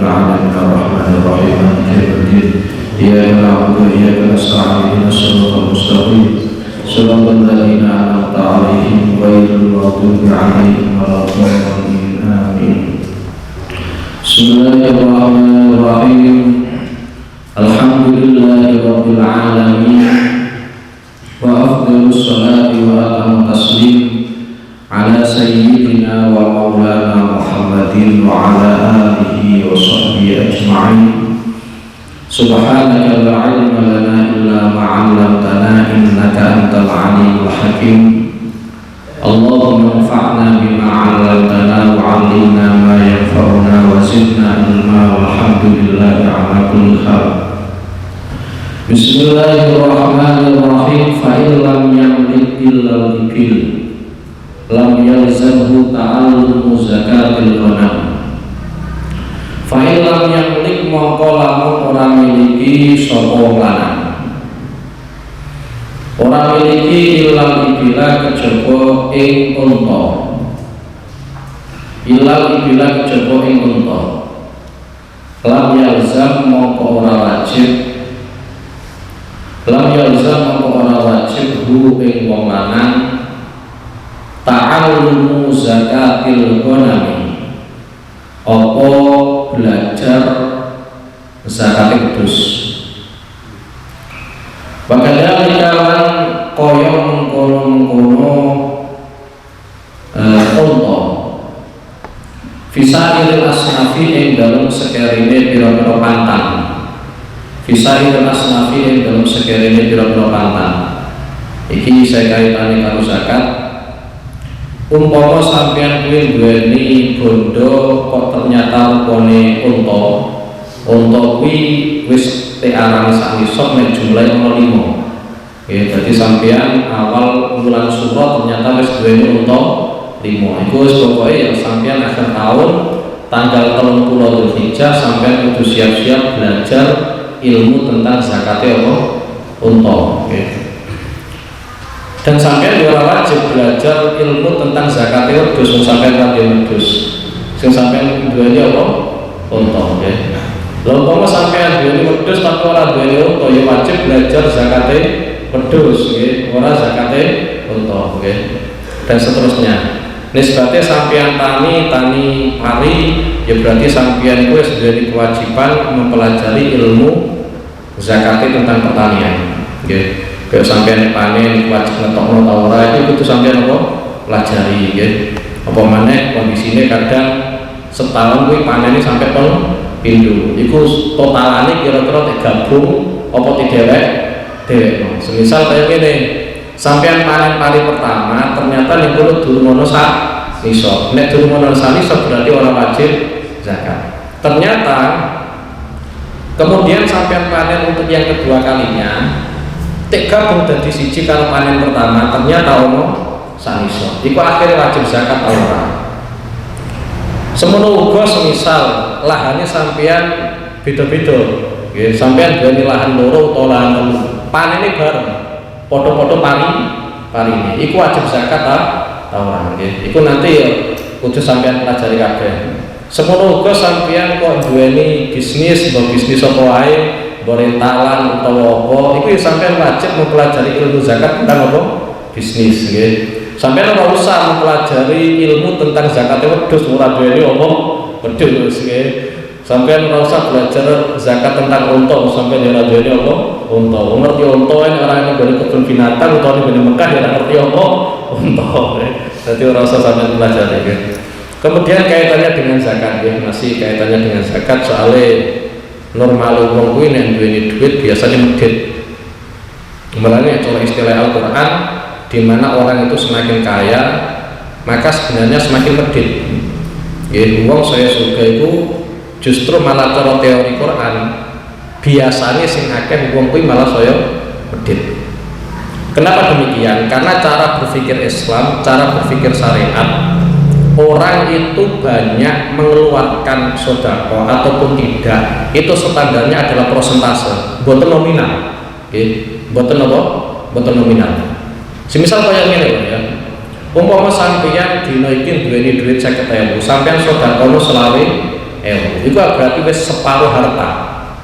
العالمين الرحمن الرحيم مالك يوم الدين إياك نعبد وإياك نستعين اهدنا الصراط المستقيم صراط الذين أنعمت عليهم غير المغضوب عليهم ولا الضالين آمين. بسم الله الرحمن الرحيم. الحمد لله رب العالمين وأفضل الصلاة وأتم التسليم على سيدنا ومولانا محمد وعلى آله وصحبه أجمعين. سبحانك لا علم لنا إلا ما علمتنا إنك أنت العليم الحكيم. اللهم انفعنا بما علمتنا وعلمنا ما ينفعنا وزدنا علما والحمد لله على كل حال. بسم الله الرحمن الرحيم. فإن لم يملك إلا الإبل lam yalzamhu ta'allumu zakatil ghanam. Fa illam yamlik mongko lamun ora miliki sapa wong lanang, ora miliki ilal ibila kejaba ing unta, ilal ibila kejaba ing unta, lam yalzam mongko ora wajib, lam yalzam mongko ora wajib hu ing wong lanang ta'allumu zakatil ghanami, apa belajar zakat kudus. Bagaimana kawan koyo mengkono-mengkono unta fisail asnafi ing dalem sekerine pira-pira pantang, fisail asnafi ing dalem sekerine pira-pira pantang. Iki saya kaitane karo zakat. Umpama sampeyan kuwi duweni bondo kok ternyata rupane unta kuwi wis tearani sak nisab nek jumlahe ana 5. Nggih, dadi sampeyan awal bulan Syura ternyata wis duweni unta 5. Iku wis pokoke ya sampeyan akhir tahun tanggal 30 Dzulhijjah sampeyan kudu siap-siap belajar ilmu tentang zakate apa unta, nggih. Dan sampean juga wajib belajar ilmu tentang zakat wedhus, sing sampean lagi wedhus, sing sampean duweni apa? Unta, nggih. Lha umpama sampean duweni wedhus tapi ora duweni unta, ya wajib belajar zakate wedhus, nggih, ora zakate unta, nggih. Dan seterusnya. Nisbate sampean tani pari, ya berarti sampean iku wis duweni kewajiban mempelajari ilmu zakate tentang pertanian, nggih. Kayak sampean panen wajib ngetokno ta ora itu kudu sampean apa pelajari nggih. Apa maneh kondisine kadang setahun kuwi panene sampai pindho. Iku totalane kira-kira digabung apa didewek-dewekno. Semisal kaya ngene, sampean panen pari pertama ternyata ning kono durung ono sak nisab. Nek durung ono sak nisab berarti ora wajib zakat. Ternyata kemudian sampean panen untuk yang kedua kalinya gabung dadi siji karo panen pertama ternyata ono sanisa, iku akhirnya wajib zakat ora. Semono uga semisal lahannya sampean beda-beda, nggih, sampean duweni lahan loro utawa lahan telu, panene bareng, padha-padha parine, iku wajib zakat ta ora, nggih. Iku nanti ya kudu sampean pelajari kabeh. Semono uga sampean kok duweni bisnis, mbok bisnis apa wae, berentalan utawa apa, itu sampean wajib mempelajari ilmu zakat tentang apa? Bisnis, nggih. Sampean ora usah mempelajari ilmu tentang zakat wedhus, ora duweni apa? Wedhus, nggih. Sampean ora usah belajar zakat tentang unta, sampean ora duweni apa? Unta. Ngerti unta nek ora nggone kebun binatang utawa nggone Mekah ya ngerti apa? Unta. Dadi ora usah sampean pelajari, nggih. Kemudian kaitannya dengan zakat, nggih, masih kaitannya dengan zakat soalnya normal wong kuwi nek duweni duit biasanya medhit. Mulane cara istilah Al-Qur'an di mana orang itu semakin kaya maka sebenarnya semakin medhit. Nggih, wong saya surga itu justru malah cara teori Quran biasanya sing akeh wong kuwi malah saya medhit. Kenapa demikian? Karena cara berpikir Islam, cara berpikir syariat, orang itu banyak mengeluarkan sedekah ataupun tidak, itu standarnya adalah persentase, bukan nominal. Oke, bukan apa? Bukan nominal. Semisal kayak gini ya, umpama sampeyan dina iki duweni duit 50.000, sampeyan sedekahno Itu berarti wis separuh harta.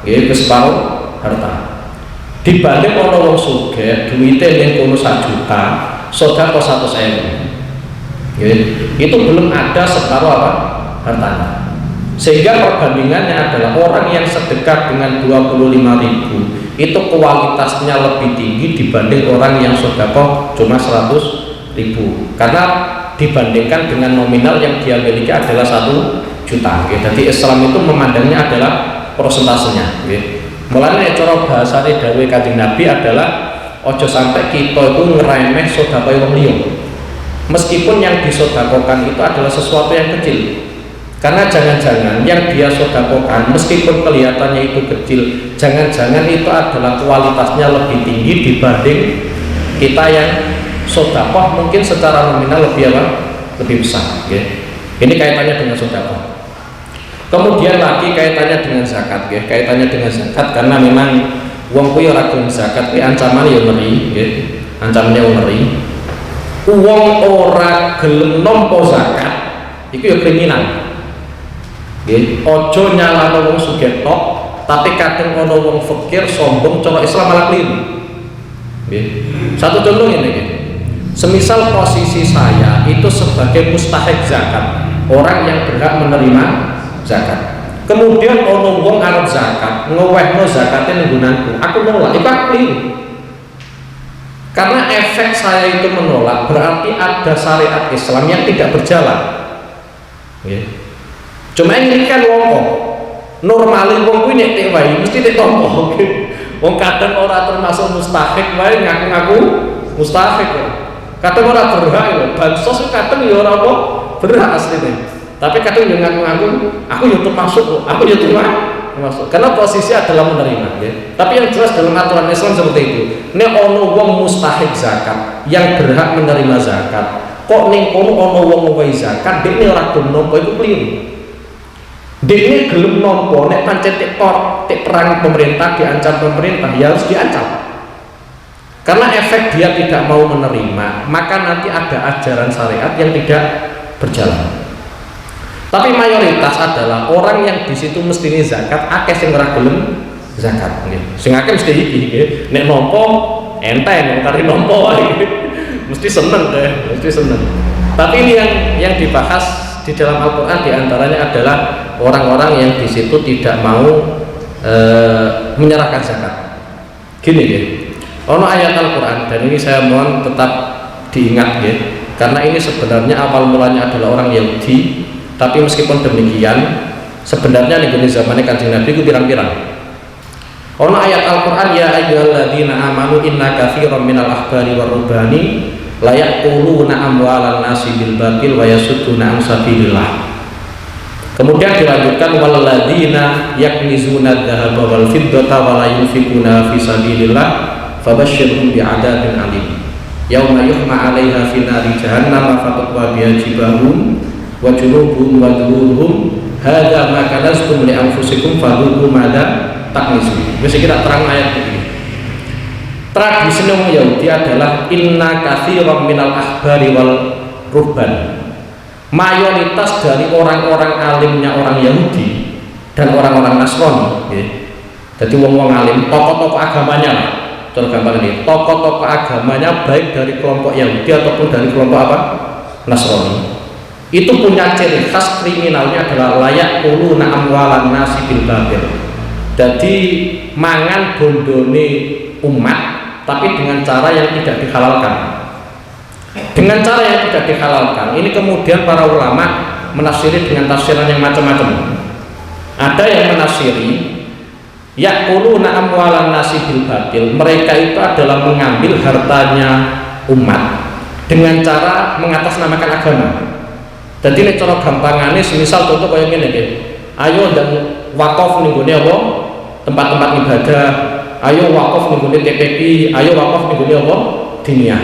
Nggih, wis separuh harta. Dibanding ana wong sugih duwite ning kono 1 juta, sedekah 100.000. Nggih, itu belum ada separuh apa? Hartanya. Sehingga perbandingannya adalah orang yang sedekah dengan 25.000 itu kualitasnya lebih tinggi dibanding orang yang sedekah cuma 100.000, karena dibandingkan dengan nominal yang dia miliki adalah 1 juta. Jadi Islam itu memandangnya adalah persentasenya. Mulanya cara bahasane dawuh Kanjeng Nabi adalah ojo sampai kita itu ngeremeh sedekah wong liya, meskipun yang disedekahkan itu adalah sesuatu yang kecil. Karena jangan-jangan yang dia sedekahkan meskipun kelihatannya itu kecil, jangan-jangan itu adalah kualitasnya lebih tinggi dibanding kita yang sedekah mungkin secara nominal lebih apa? Lebih besar. Ini kaitannya dengan sedekah. Kemudian lagi kaitannya dengan zakat. Kaitannya dengan zakat karena memang wong kuwi ora gelem zakat kuwi ancamannya ya ngeri. Ancamannya ngeri. Wong ora gelem nampa zakat iku ya kriminal. Ojo nyalano wong sugih tok, tapi kadang ono wong fakir sombong cara Islam malah keliru. Satu contoh ini, semisal posisi saya itu sebagai mustahik zakat, orang yang berhak menerima zakat. Kemudian ono wong arep zakat, ngewehno zakatnya nggunanku, aku nolak, itu aku keliru. Karena efek saya itu menolak berarti ada syariat Islam yang tidak berjalan. Cuma ini kan wong normalin wong kuwi nek tek wae mesti tek tompo. Wong kadang ora termasuk mustahik wae ngaku-ngaku mustahik. Kadang ora berhak lho, bansos kadang ya ora apa berhak asline. Tapi kadang yo ngaku-ngaku aku yo termasuk, aku yo termasuk. Karena posisi adalah menerima, ya. Tapi yang jelas dalam aturan Islam seperti itu. Nek ono wong mustahik zakat yang berhak menerima zakat, kok ning kono ono wong ngwehi zakat, dekne ora gelem nampa iku keliru. Dekne gelem nampa nek pancen tek perang pemerintah diancam pemerintah ya harus diancam. Karena efek dia tidak mau menerima, maka nanti ada ajaran syariat yang tidak berjalan. Tapi mayoritas adalah orang yang di situ mestine zakat, akeh sing ora gelem zakat. Sing akeh mesti iki, nek nampa enteng, kari nampa mesti seneng deh, mesti seneng. Tapi ini yang dibahas di dalam Al-Quran diantaranya adalah orang-orang yang di situ tidak mau menyerahkan zakat. Gini ya, ono ayat Al-Quran dan ini saya mohon tetap diingat ya, karena ini sebenarnya awal mulanya adalah orang Yahudi. Tapi meskipun demikian, sebenarnya di zamannya Kanjeng Nabi itu pirang-pirang. Ono ayat Al-Quran ya ayyuhalladzina amanu inna katsiran minal ahbari war rubbani la yaquluna amwalan nasi bil batil wa yasudduna an sabilillah. Kemudian dilanjutkan walladzina yaknizuna adh-dhahaba wal fiddata wa la yunfikuna fi sabilillah fabashshirhum bi'adzabin alim. Yauma yuhma 'alaiha fi nari jahannam fataqwa biha jibahum wa junubuhum wa dhuhuruhum hadza ma kanaztum li anfusikum fadhuqu madza taknizun. Wis kita terang ayat ini. Tradisi wong Yahudi adalah inna katsiran minal ahbari wal ruhban. Mayoritas dari orang-orang alimnya orang Yahudi dan orang-orang Nasrani, jadi wong-wong alim, tokoh-tokoh agamanya, contoh gampang ini, tokoh-tokoh agamanya baik dari kelompok Yahudi ataupun dari kelompok apa? Nasrani. Itu punya ciri khas kriminalnya adalah layak kuluna amwalan nasi bil batil. Jadi mangan bondone umat tapi dengan cara yang tidak dihalalkan. Dengan cara yang tidak dihalalkan. Ini kemudian para ulama menafsiri dengan tafsiran yang macam-macam. Ada yang menafsiri yakuluna amwalan nasi bil batil. Mereka itu adalah mengambil hartanya umat dengan cara mengatasnamakan agama. Jadi ini cara gampangannya, semisal contoh kayak gini deh. Ayo dan wakaf nih gue apa? Tempat-tempat ibadah. Ayo wakaf nih gue TPP. Ayo wakaf nih gue apa? Dunia.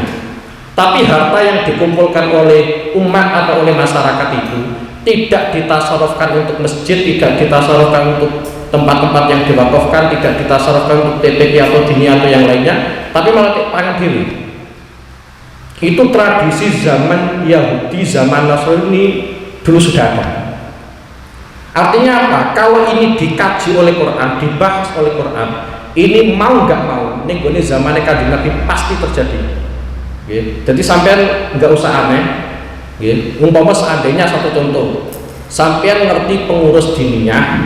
Tapi harta yang dikumpulkan oleh umat atau oleh masyarakat itu tidak ditasarufkan untuk masjid, tidak ditasarufkan untuk tempat-tempat yang diwakafkan, tidak ditasarufkan untuk TPP atau dunia atau yang lainnya, tapi malah pangan diri. Itu tradisi zaman Yahudi, zaman Nasrani dulu sudah ada. Artinya apa? Kalau ini dikaji oleh Quran, dibahas oleh Quran, ini mau nggak mau, ini gue zaman Kanjeng Nabi pasti terjadi. Jadi sampean nggak usah aneh. Umpama seandainya satu contoh, sampean ngerti pengurus diniyah,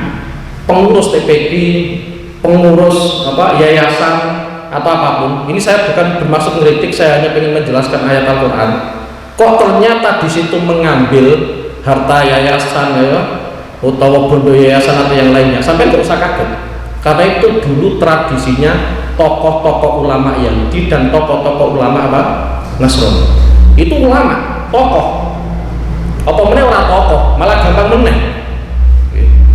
pengurus TPD, pengurus yayasan atau apapun. Ini saya bukan bermaksud ngeritik, saya hanya ingin menjelaskan ayat Al-Quran. Kok ternyata di situ mengambil harta yayasan atau bondo yayasan atau yang lainnya, sampai nggak usah kaget, karena itu dulu tradisinya tokoh-tokoh ulama Yahudi dan tokoh-tokoh ulama Nasrani. Itu ulama, tokoh, apa meneh orang tokoh, malah gampang meneh.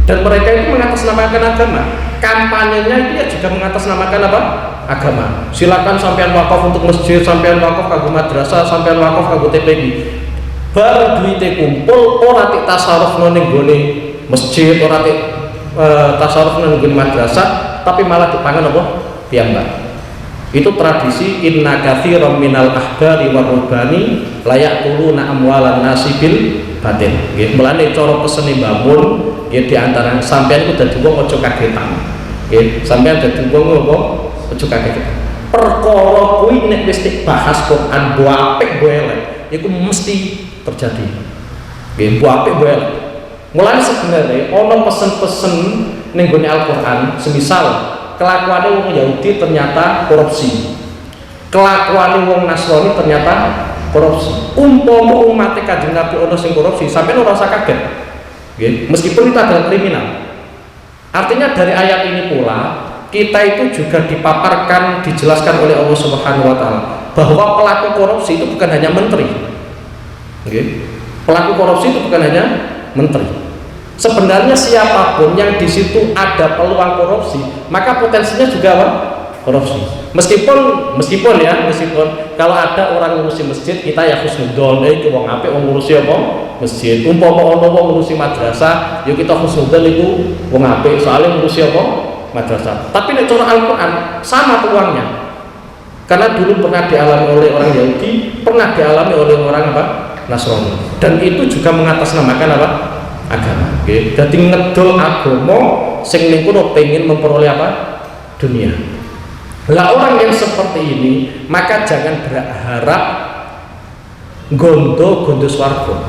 Dan mereka itu mengatasnamakan agama, kampanyenya itu ya juga mengatasnamakan agama. Silakan sampean wakaf untuk masjid, sampean wakaf kanggo madrasah, sampean wakaf kanggo TPD. Bar duite kumpul ora tik tasarruf ning gone masjid, ora tasarruf nang madrasah, tapi malah dipangan piyambak. Itu tradisi inna katsiran minal ahbari war rubbani la ya'kuluna amwalan nasi bil batil. Nggih, mulane cara pesene bangun nggih di antara sampeyan iku dadi wong aja kagetan. Nggih, sampeyan dadi wong aja kagetan. Perkara kuwi nek wis bahas Quran bo apik bo elek, iku mesti terjadi. Nggih, bo apik bo elek. Mulane sebenarnya ana pesen-pesen ning gone Al-Qur'an, semisal kelakuane wong Yahudi ternyata korupsi, kelakuane wong Nasrani ternyata korupsi. Umpama umat Kanjeng Nabi ono sing korupsi, sampeyan ora usah kaget. Nggih, meskipun itu adalah kriminal. Artinya dari ayat ini pula kita itu juga dipaparkan, dijelaskan oleh Allah Subhanahu wa taala bahwa pelaku korupsi itu bukan hanya menteri. Nggih. Pelaku korupsi itu bukan hanya menteri. Sebenarnya siapapun yang di situ ada peluang korupsi, maka potensinya juga korupsi. Meskipun kalau ada orang ngurusi masjid, kita ya husnudzon, itu wong apik wong ngurusi masjid. Umpama ono wong ngurusi madrasah, ya kita husnudzon itu wong apik soalnya ngurusi madrasah. Tapi nek cara Al-Qur'an sama peluangnya. Karena dulu pernah dialami oleh orang Yahudi, pernah dialami oleh orang Nasrani. Dan itu juga mengatasnamakan agama. Oke, jadi ngedol agama sing ning kono pengen memperoleh dunia. Lah orang yang seperti ini maka jangan berharap gondo swarga.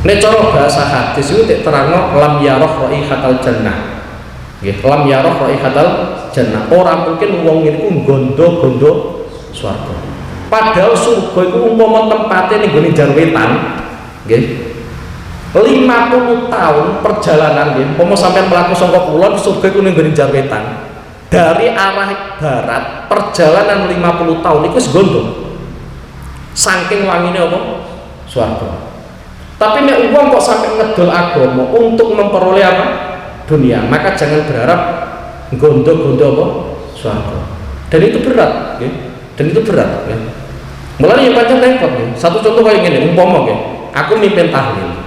Nek cara bahasa hadis itu terangno lam yarah raihatal jannah. Nggih, lam yarah raihatal jannah. Ora mungkin wong niku gondo swarga. Padahal surga itu umpama tempatnya ning gone jarwetan, nggih. 50 tahun perjalanan nggih, umpama sampean mlaku saka kulon surga iku ning Jarwetan. Dari arah barat perjalanan 50 tahun iku wis gondo. Saking wangine swarga. Tapi nek wong kok sampai ngedol agama untuk memperoleh dunia, maka jangan berharap gondo swarga. Dan itu berat nggih. Dan itu berat nggih. Mulane yang pancen repot nggih. Satu contoh kayak ngene, umpama nggih, aku mimpin tahlil.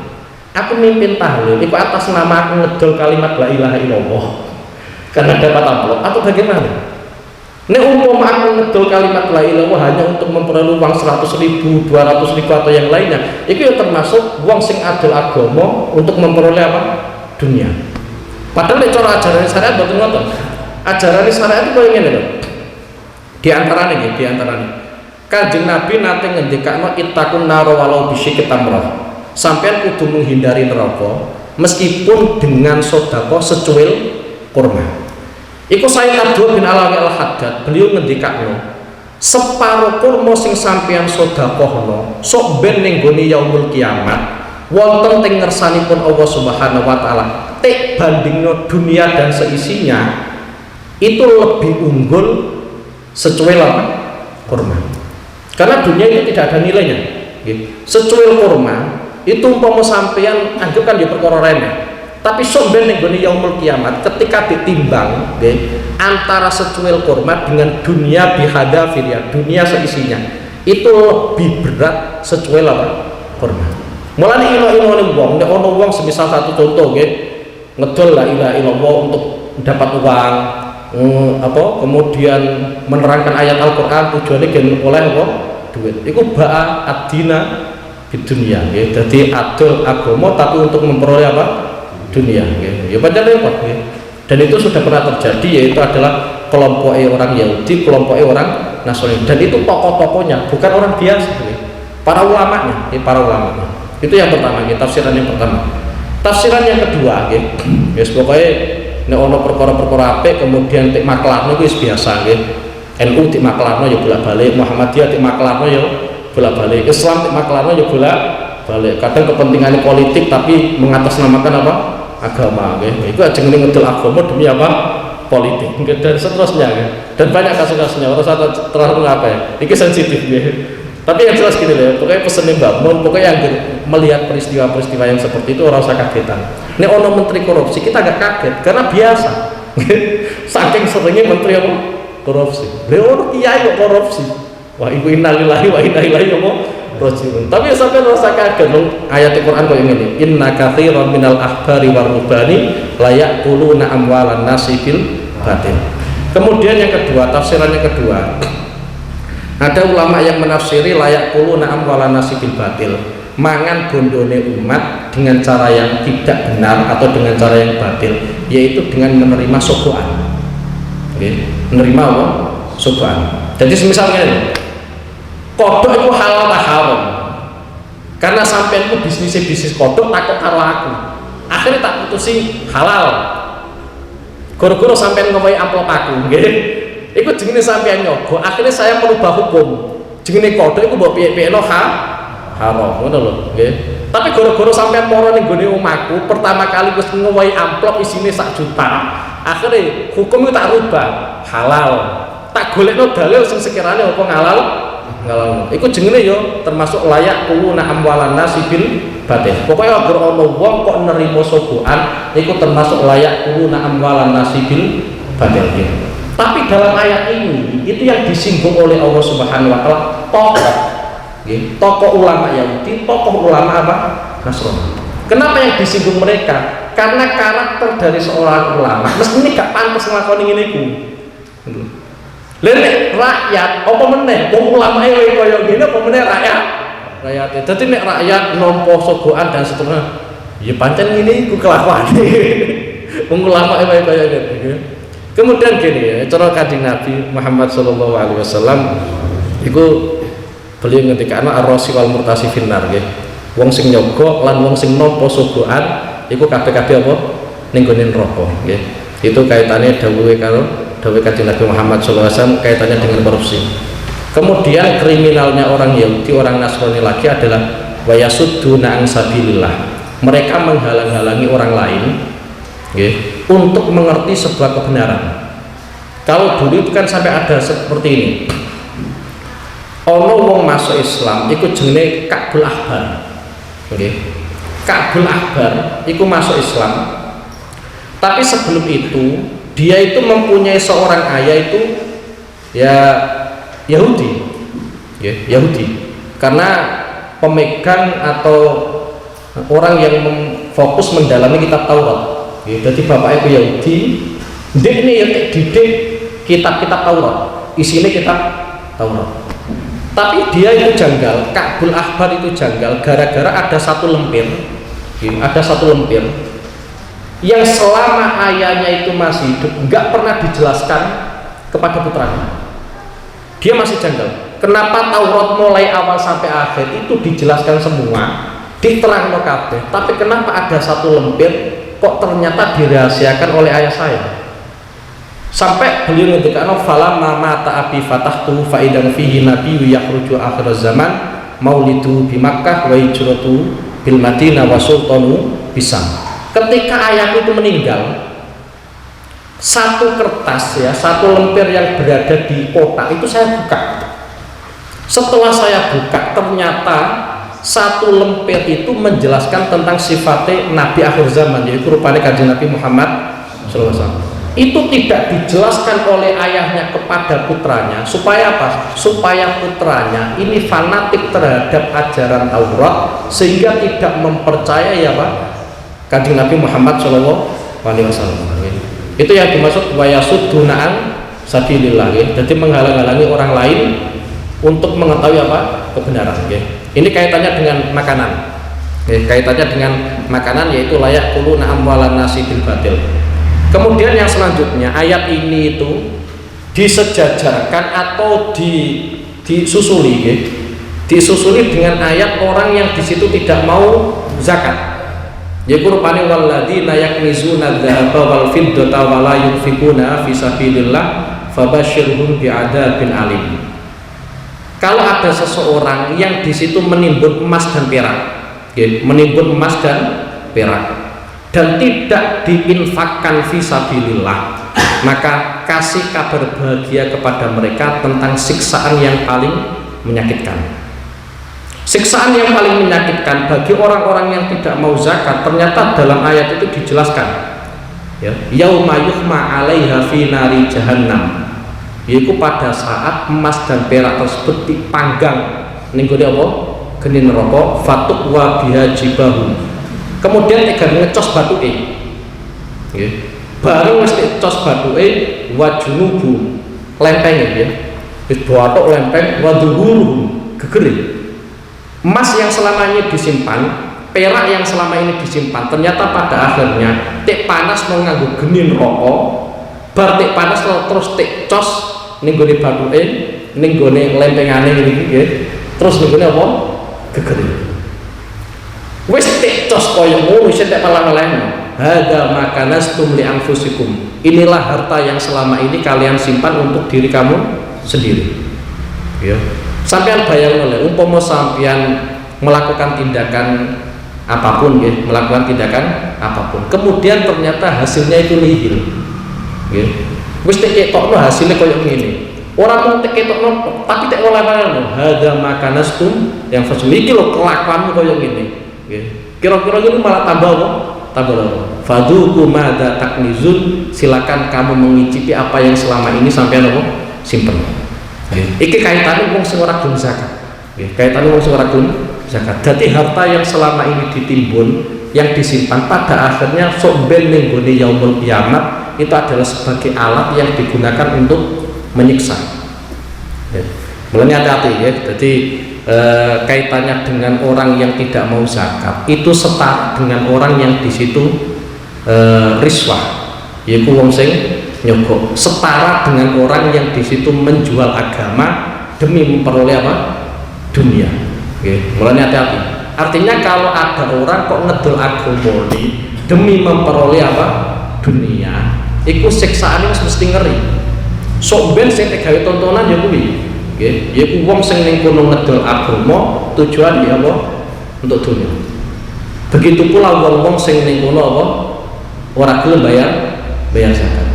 Itu atas nama aku ngedol kalimat la ilaha illallah karena dapat amplop atau bagaimana? Nek umpama aku ngedol kalimat la ilaha hanya untuk memperoleh uang 100.000, 200.000 atau yang lainnya, itu ya termasuk uang sing adil agama untuk memperoleh dunia. Padahal nek cara ajaran syariat mboten ngoten. Ajaran syariat itu koyo ngene lho. Di antaranya Kanjeng Nabi nate ngendikakno ittaqun nar walau bisyikki tamrah. Sampean kudu menghindari neraka meskipun dengan sedekah secuil kurma. Iku Sayyid Abdul bin Alawi Al-Haddad, beliau ngendikakno separuh kurma sing sampean sedekahno sok ben ning gone yaumul kiamat wonten teng ngersanipun Allah Subhanahu wa taala tik bandingno dunia dan seisinya itu lebih unggul secuil kurma. Karena dunia itu tidak ada nilainya. Secuil kurma itu umpama sampeyan anggap kan ya perkara remeh, tapi sok ben ning gone yaumul kiamat ketika ditimbang antara secuil kurma dengan dunia bihadafir, dunia seisinya itu lebih berat secuil kurma. Mulane ilo-ilone wong nek ana wong semisal satu contoh ngedol la ilaha illallah untuk dapat uang, kemudian menerangkan ayat Al-Qur'an tujuannya gen oleh duit. Iku ba'a ad-dina di dunia, jadi adol agama tapi untuk memperoleh dunia ya pancen repot ya. Dan itu sudah pernah terjadi, yaitu adalah kelompok orang Yahudi, kelompok orang Nasrani, dan itu tokoh-tokohnya bukan orang biasa ya. Para ulamanya ya, para ulamanya. Itu yang pertama ya, tafsiran yang pertama. Tafsiran yang kedua ya, yes, pokoknya nek ono perkara-perkara apik kemudian tik maklarno itu biasa nggih. NU tik maklarno ya bolak-balik, Muhammadiyah tik maklarno ya bolak-balik, Islam tik maklarno ya bolak-balik. Kadang kepentingan politik tapi mengatasnamakan apa? Agama nggih. Iku ajeng ngedel agama demi apa? Politik. Dan seterusnya nggih. Dan banyak kasus-kasusnya. Ora usah terlalu apa ya. Iki sensitif nggih. Tapi yang jelas gini loh, pokoknya pesen Mbak Mun, pokoknya yang melihat peristiwa-peristiwa yang seperti itu orang usah kagetan. Ini ono menteri korupsi, kita agak kaget karena biasa. Saking seringnya menteri apa? Korupsi. Ono kiai kok korupsi. Wah, iku innalillahi wa inna ilaihi raji'un. Tapi sampai rasa kaget ayat Al-Qur'an kok ini. Inna katsiran minal ahbari war rubani la ya'kuluna amwalan nasi bil batil. Kemudian yang kedua, tafsiran yang kedua. Ada ulama yang menafsiri layak kuluna amwalan nasi bil batil, mangan bondone umat dengan cara yang tidak benar atau dengan cara yang batil, yaitu dengan menerima sogoan. Okay. Menerima apa? Sogoan. Jadi misalnya kodok itu halal tak haram, karena sampai itu bisnis kodok takut karo aku, akhirnya tak putusi halal. Goro-goro sampai ngomongin amplop aku, gitu. Iku jenenge sampean nyogo, akhirnya saya merubah hukum. Jenenge kodok iku mbok piye-piyeno haram, ngono lho, nggih. Tapi gara-gara sampean moro ning gone omahku, pertama kali wis ngowahi amplop isine 1 juta. Akhirnya hukum itu tak rubah, halal. Tak golekno dalil sing sekirane apa ngalal. Iku jenenge yo termasuk layak kuluna amwalan nasi bil batil. Pokoke agar ana wong kok nerima sogokan, iku termasuk layak kuluna amwalan nasi bil batil. Tapi dalam ayat ini itu yang disinggung oleh Allah Subhanahu wa taala tokoh ulama Yahudi, tokoh ulama apa? Nasrani. Kenapa yang disinggung mereka? Karena karakter dari seorang ulama mestinya gak pantas nglakoni ngene iku. Lha rakyat apa meneh wong ulama kaya ngene apa meneh rakyat? Rakyat. Dadi nek rakyat nampa sogokan dan seterusnya ya pancen ngene iku kelakuane. Wong ulama kaya ngene. Kemudian gini ya, cara Kanjeng Nabi Muhammad sallallahu alaihi wasallam iku beliau ngendikane ar-rasi wal murtasi finnar nggih. Wong sing nyogok lan wong sing nampa sogokan iku kabeh-kabeh apa ning gone neraka nggih. Itu kaitannya dawuhe karo dawuh Kanjeng Nabi Muhammad sallallahu alaihi wasallam kaitannya dengan korupsi. Kemudian kriminalnya orang Yahudi, orang Nasrani lagi adalah wayasudduna an sabilillah. Mereka menghalang-halangi orang lain okay, untuk mengerti sebuah kebenaran. Kalau dulu itu kan sampai ada seperti ini. Ono wong masuk Islam ikut jenenge Ka'bul Ahbar. Okay. Ka'bul Ahbar itu masuk Islam. Tapi sebelum itu dia itu mempunyai seorang ayah itu ya Yahudi. Okay, Yahudi. Karena pemegang atau orang yang fokus mendalami kitab Taurat. Jadi bapak itu Yahudi, dia ini yang didik kitab-kitab Taurat, isinya kitab Taurat. Tapi dia itu janggal, Ka'bul Ahbar itu janggal gara-gara ada satu lempir yang selama ayahnya itu masih hidup nggak pernah dijelaskan kepada putranya. Dia masih janggal. Kenapa Taurat mulai awal sampai akhir itu dijelaskan semua, diterangno kabeh, tapi kenapa ada satu lempir kok ternyata dirahasiakan oleh ayah saya? Sampai beliau ngendikane falamma mata abi fatahtu fa idan fihi nabiyyu yakhruju akhir zaman maulidu bi Makkah wa hijratu bil Madinah wa sultanu Bisam. Ketika ayahku itu meninggal, satu kertas ya, satu lemper yang berada di kotak itu saya buka. Setelah saya buka ternyata satu lemper itu menjelaskan tentang sifatnya Nabi akhir zaman, yaitu rupanya Kanjeng Nabi Muhammad SAW. Itu tidak dijelaskan oleh ayahnya kepada putranya supaya apa? Supaya putranya ini fanatik terhadap ajaran Taurat sehingga tidak mempercayai apa? Kanjeng Nabi Muhammad SAW. Itu yang dimaksud wayasudduna an sabilillah. Jadi menghalang-halangi orang lain untuk mengetahui apa? Kebenaran. Ini kaitannya dengan makanan. kaitannya dengan makanan, yaitu layak kuluna amwalan nasi bil batil. Kemudian yang selanjutnya, ayat ini itu disejajarkan atau disusuli dengan ayat orang yang di situ tidak mau zakat. Yaitu rupane walladzina yaknizuna dzahaba wal fiddata wa la yunfikuna fi sabilillah fabashshirhum bi'adzabin alim. Kalau ada seseorang yang di situ menimbun emas dan perak, menimbun emas dan perak, dan tidak diinfakkan fi sabilillah, maka kasih kabar bahagia kepada mereka tentang siksaan yang paling menyakitkan. Siksaan yang paling menyakitkan bagi orang-orang yang tidak mau zakat, ternyata dalam ayat itu dijelaskan, yauma yuhma 'alaiha fi nari jahannam, yaitu pada saat emas dan perak tersebut dipanggang ning gone apa? Geni neraka, fatuqwa biha jibahu. Kemudian tegar ngecos batuke. Nggih. Bareng wis ngecos batuke wa junubu lempeng ya. Wis bathuk lempeng wa dhuhuru gegere. Emas yang selama ini disimpan, perak yang selama ini disimpan, ternyata pada akhirnya tek panas mau nganggo geni neraka, bar tek panas terus tek cos ning gone bathuke, ning gone lempengane iki nggih. Terus ning gone apa? Gegere. Wis tek cos kaya ngono wis tek palang-palang. Hadza makanastum li anfusikum. Inilah harta yang selama ini kalian simpan untuk diri kamu sendiri. Ya. Sampean bayang oleh umpama sampean melakukan tindakan apapun ya, melakukan tindakan apapun, kemudian ternyata hasilnya itu nihil ya. Wis tek ketokno hasilnya koyo ngene, ora mung tek ketokno tapi tek olah-olahno hadza makanastum yang fasum iki lho kelakuanmu koyo ngene ya. Kira-kira ini malah tambah apa? Tambah apa? Fadzuqu madza taknizun, silakan kamu mengicipi apa yang selama ini sampean apa? Simpen. Iki kaitannya wong sing ora gelem zakat. Kaitannya wong sing ora gelem zakat. Dadi harta yang selama ini ditimbun, yang disimpan pada akhirnya sok ben ning gone yaumul kiamat itu adalah sebagai alat yang digunakan untuk menyiksa. Mulanya hati-hati ya. Jadi kaitannya dengan orang yang tidak mau zakat itu setara dengan orang yang di situ riswah, yaitu wong sing nyogok, setara dengan orang yang di situ menjual agama demi memperoleh apa? Dunia. Mulanya hati-hati. Artinya kalau ada orang kok ngedol agama demi memperoleh apa? Dunia, itu siksaane mesti ngeri. Sok ben sing gawe tontonan ya kuwi. Nggih, ya ku wong sing ning kono ngedol agama tujuan ya apa? Untuk dunia. Begitu pula wong-wong sing ning kono apa? Ora gelem bayar zakat.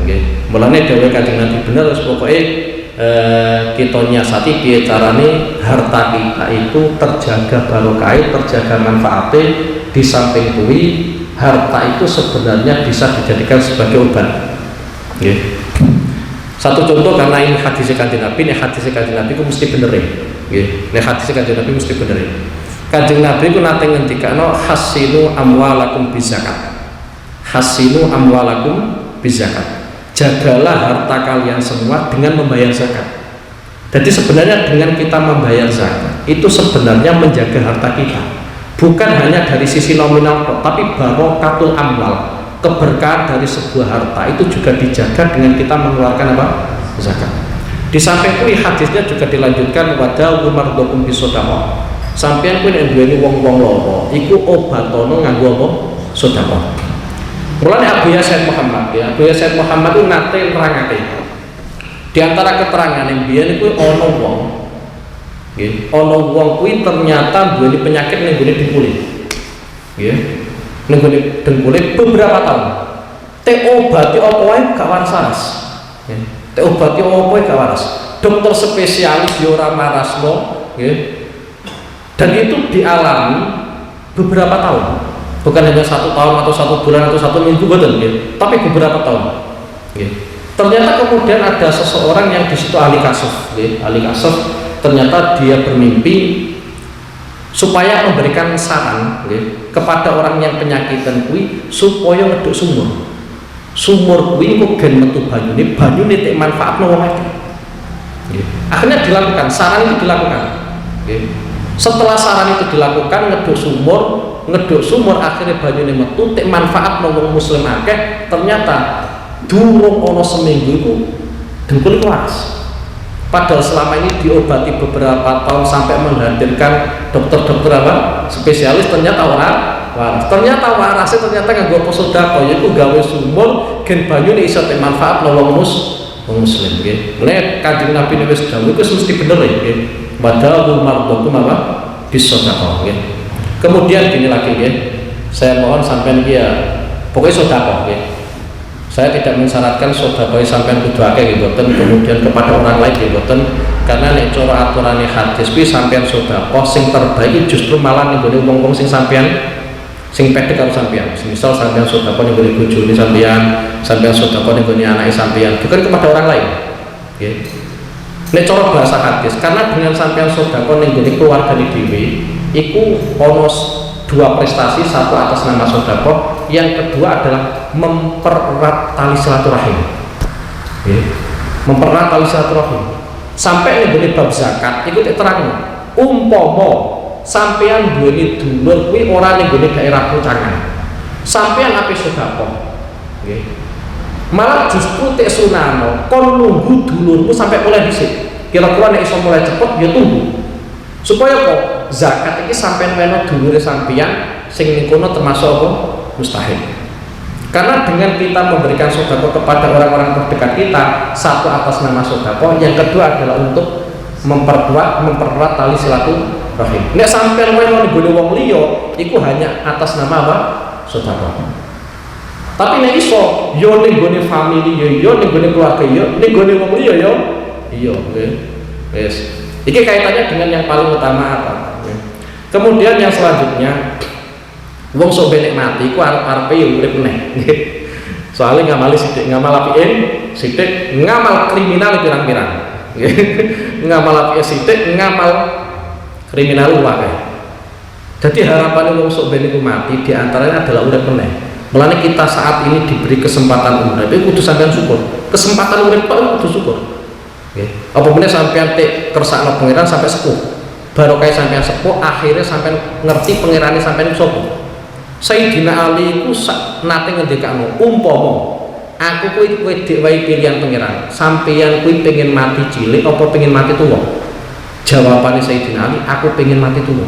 Mulane dawuh Kanjeng Nabi bener wis pokoke kita nyiasati piye carane harta kita itu terjaga barokah, terjaga manfaatnya. Di samping kuwi harta itu sebenarnya bisa dijadikan sebagai obat. Satu contoh, karena ini hadis Kanjeng Nabi, ini hadis Kanjeng Nabi ku mesti bener ini hadis Kanjeng Nabi mesti bener. Kanjeng Nabi ku nate ngendikano hasinu amwalakum bizakat. Hasinu amwalakum bizakat. Jagalah harta kalian semua dengan membayar zakat. Jadi sebenarnya dengan kita membayar zakat itu sebenarnya menjaga harta kita, bukan hanya dari sisi nominal, tapi barokatul amwal, keberkahan dari sebuah harta itu juga dijaga dengan kita mengeluarkan apa? Zakat. Di samping itu hadisnya juga dilanjutkan wadawu mardokum bisodaqah. Sampeyan kuwi nek duweni wong-wong loro iku obatono nganggo apa? Sedekah. Mulane Abu Yasin Muhammad ya, Abu Yasin Muhammad itu nate nerangake. Di antara keterangan yang biyen iku ana wong. Nggih, ana wong kuwi ternyata duweni penyakit ning gone dengkule. Nggih. Ning gone dengkule beberapa tahun. Teh obati apa wae gak waras. Nggih. Teh obati apa wae gak waras. Dokter spesialis yo ora marasno, nggih. Dan itu dialami beberapa tahun. Bukan hanya 1 tahun atau 1 bulan atau 1 minggu betul, ya, tapi beberapa tahun. Ya. Ternyata kemudian ada seseorang yang di situ ahli kasus, ya, ahli kasus. Ternyata dia bermimpi supaya memberikan saran ya, kepada orang yang penyakitan kui supaya ngeduk sumur. Sumur kui kok gen metu banyune tek manfaatno wong akeh. Ya. Akhirnya dilakukan, saran itu dilakukan. Ya. Setelah saran itu dilakukan ngeduk sumur, ngeduk sumur akhirnya banyune metu tek manfaat wong muslim akeh, ternyata durung ana seminggu iku dengkul iku waras. Padahal selama ini diobati beberapa tahun sampai menghadirkan dokter-dokter apa spesialis, ternyata waras. Ternyata warasnya ternyata nganggo apa sedekah, yaiku gawe sumur gen banyune iso tek manfaat wong muslim nggih. Mulane Kanjeng Nabi wis dawuh iku mesti bener nggih. Padahal mardokum apa bisedekah nggih. Kemudian gini lagi nggih. Saya mohon sampean iki ya pokoknya sedekah nggih. Saya tidak mensyaratkan sedekah sampean kudu akeh nggih mboten, kemudian kepada orang lain nggih mboten, karena nek cara aturane hadis kuwi sampean sedekah sing terbaik justru malah ning gone wong-wong sing sampean sing pedhe karo sampean. Misal sampean sedekah ning gone bojone sampean sedekah ning gone anake sampean, bukan kepada orang lain. Nggih. Nek cara bahasa hadis, karena dengan sampean sedekah ning gone keluargane dhewe, iku ana dua prestasi, satu atas nama sedekah, yang kedua adalah mempererat tali silaturahim. Mempererat tali silaturahim. Sampai ning bab zakat iku terang umpama sampean duweni dulur kuwi ora ning daerah Pucangan. Sampean ape sedekah. Nggih. Malah justru tek sunano kon nunggu dulurmu sampai mulai dhisik. Kira-kira nek iso mulai cepet ya tunggu. Supaya kok zakat ini sampai meno dulure sampeyan sing ning kono termasuk apa mustahil. Karena dengan kita memberikan sedekah kepada orang-orang terdekat kita, satu atas nama sedekah, yang kedua adalah untuk mempererat tali silaturahim. Nek sampeyan meno nggone wong liya iku hanya atas nama apa sedekah. Tapi nek iso yo ning gone family yo ning gone keluarga yo ning gone wong liya yo iya nggih. Wis. Iki kaitannya dengan yang paling utama apa? Kemudian yang selanjutnya, wong sok benek mati, ku arep-arepe yo urip meneh. Soalnya ngamali sithik, ngamal apike sithik, ngamal kriminal pirang-pirang. Ngamal apike sithik, ngamal kriminal wae. Jadi harapan wong sok benek mati diantaranya adalah urip meneh. Mulane kita saat ini diberi kesempatan urip, kudu sampean syukur. Kesempatan urip kok kudu syukur. Nggih. Apa meneh sampean tek kersakno pangeran sampai sepuh. Baru kayak sampean sepuh akhirnya sampean ngerti pangerane sampean iku sapa. Sayyidina Ali iku nate ngendikane umpama aku kuwi wedhek wae pilihan pangeran, sampeyan kuwi pengen mati cilik apa pengen mati tuwa? Jawabane Sayyidina Ali, aku pengen mati tuwa.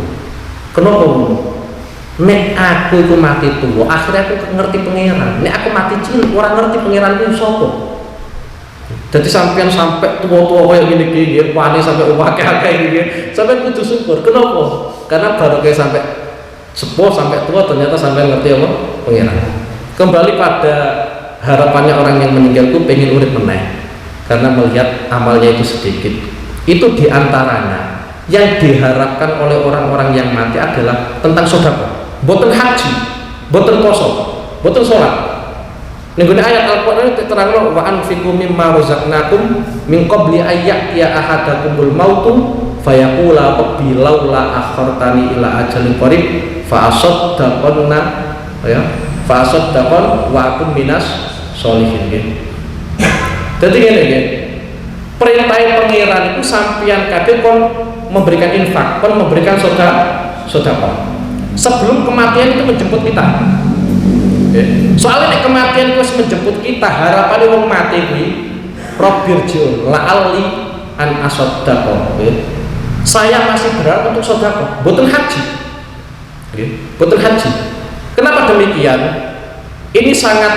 Kenapa ngono? Nek aku iku mati tuwa, akhirnya aku ngerti pangeran. Nek aku mati cilik ora ngerti pangeran kuwi sapa. Jadi sampean sampai tua-tua kayak gini-gini, wani sampai akeh-akeh gini, sampai kudu syukur. Kenapa? Karena baru kayak sampai sepuh sampai tua ternyata sampai ngerti apa pangeran. Kembali pada harapannya orang yang meninggal itu pengen urip meneh, karena melihat amalnya itu sedikit. Itu diantaranya yang diharapkan oleh orang-orang yang mati adalah tentang sedekah, boten haji, boten poso, boten sholat. Ning ayat Al-Qur'an terangno wa anfiqu mimma razaqnakum min qabli ayyatiya ahadakumul mautu fayaqula rabbi laula akhartani ila ajalin qarib fa asaddaqanna ya fa asaddaqan wa akum minas sholihin. Dadi ngene nggih. Perintah pangeran itu sampeyan kabeh kon memberikan infak, kon memberikan sedekah. Sebelum kematian itu menjemput kita. Soalnya kematian kuwi menjemput kita, harapannya wong mati kuwi Robbirjiun la'alli an asaddaqa. Saya masih berharap untuk sedekah, boten haji. Boten haji. Kenapa demikian? Ini sangat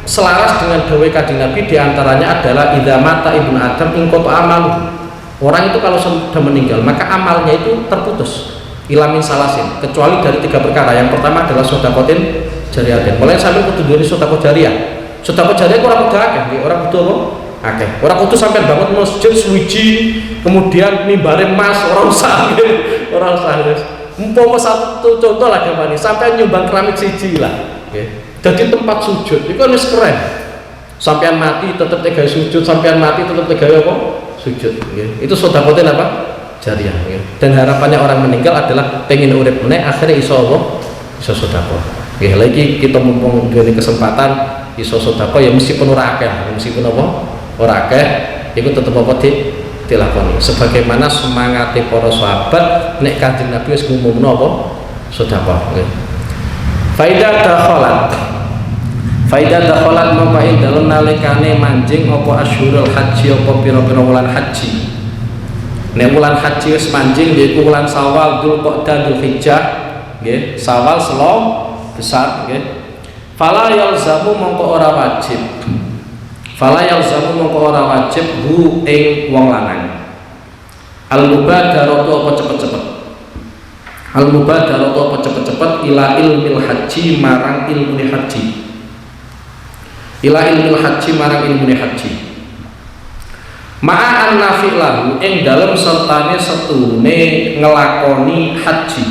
selaras dengan dawuh Kanjeng Nabi, diantaranya adalah idza mata ibnu adam inqata amalu. Orang itu kalau sudah meninggal maka amalnya itu terputus. Ilamin salasin, kecuali dari 3 perkara. Yang pertama adalah sedekatin jariah. Mulai sampai kudu duwe sedekah jariah. Sedekah jariah ora kudu akeh, ora kudu apa? Akeh. Ora kudu sampai bangun masjid suwiji, kemudian mimbare emas, ora usah. Ora usah. Umpama satu contoh lah gamane, sampai nyumbang keramik siji lah. Jadi tempat sujud itu wis keren. Sampean mati tetep gawe sujud, sampean mati tetep gawe apa? Sujud. Itu sedekatin apa? Jariah. Dan harapannya orang meninggal adalah pengen urip meneh akhirnya iso apa? Iso sedekah. Nggih, lagi kita mumpung duwe kesempatan iso sedekah ya meskipun ora akeh, meskipun apa? Ora akeh, iku tetep apa dilakoni. Sebagaimana semangate para sahabat nek Kanjeng Nabi wis ngumumno apa? Sedekah. Faidah dakhalat mongko ing dalem nalikane manjing apa asyhurul haji apa pira-pira wulan haji. Nek wulan haji wis manjing yaiku wulan Syawal, Dzulqa'dah, Dzulhijjah, nggih, Syawal selo besar nggih. Fala yalzamu mongko ora wajib. Fala yalzamu mongko ora wajib hu ing wong lanang. Al-mubadaratu apa cepet-cepet. Al-mubadaratu apa cepet-cepet ila ilmil haji marang ilmune haji. Ila ilmil haji marang ilmune haji. Ma'an nafi'lahu ing dalem sertane setune ngelakoni haji.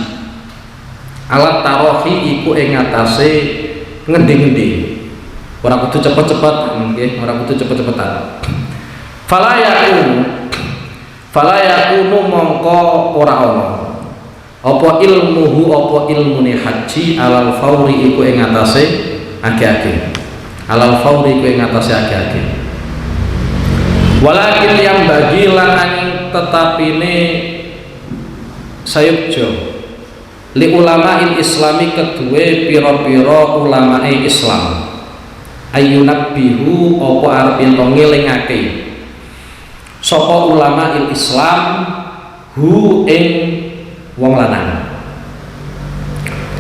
Alat tarohi iku ing atase ngendi-ngendi. Ora kudu cepet-cepet nggih, ora kudu cepet-cepetan. Fala yakunu mongko ora ana. Apa ilmuhu apa ilmune haji alal fauri iku ing atase age-age. Alal fauri iku ing atase age-age. Walakin yang bagi lan angin tetapine sayukjo li ulama'il islami kedue pira-pira ulamae Islam ayunak bihu apa arep ento ngelingake sapa ulama'il Islam hu ing wong lanang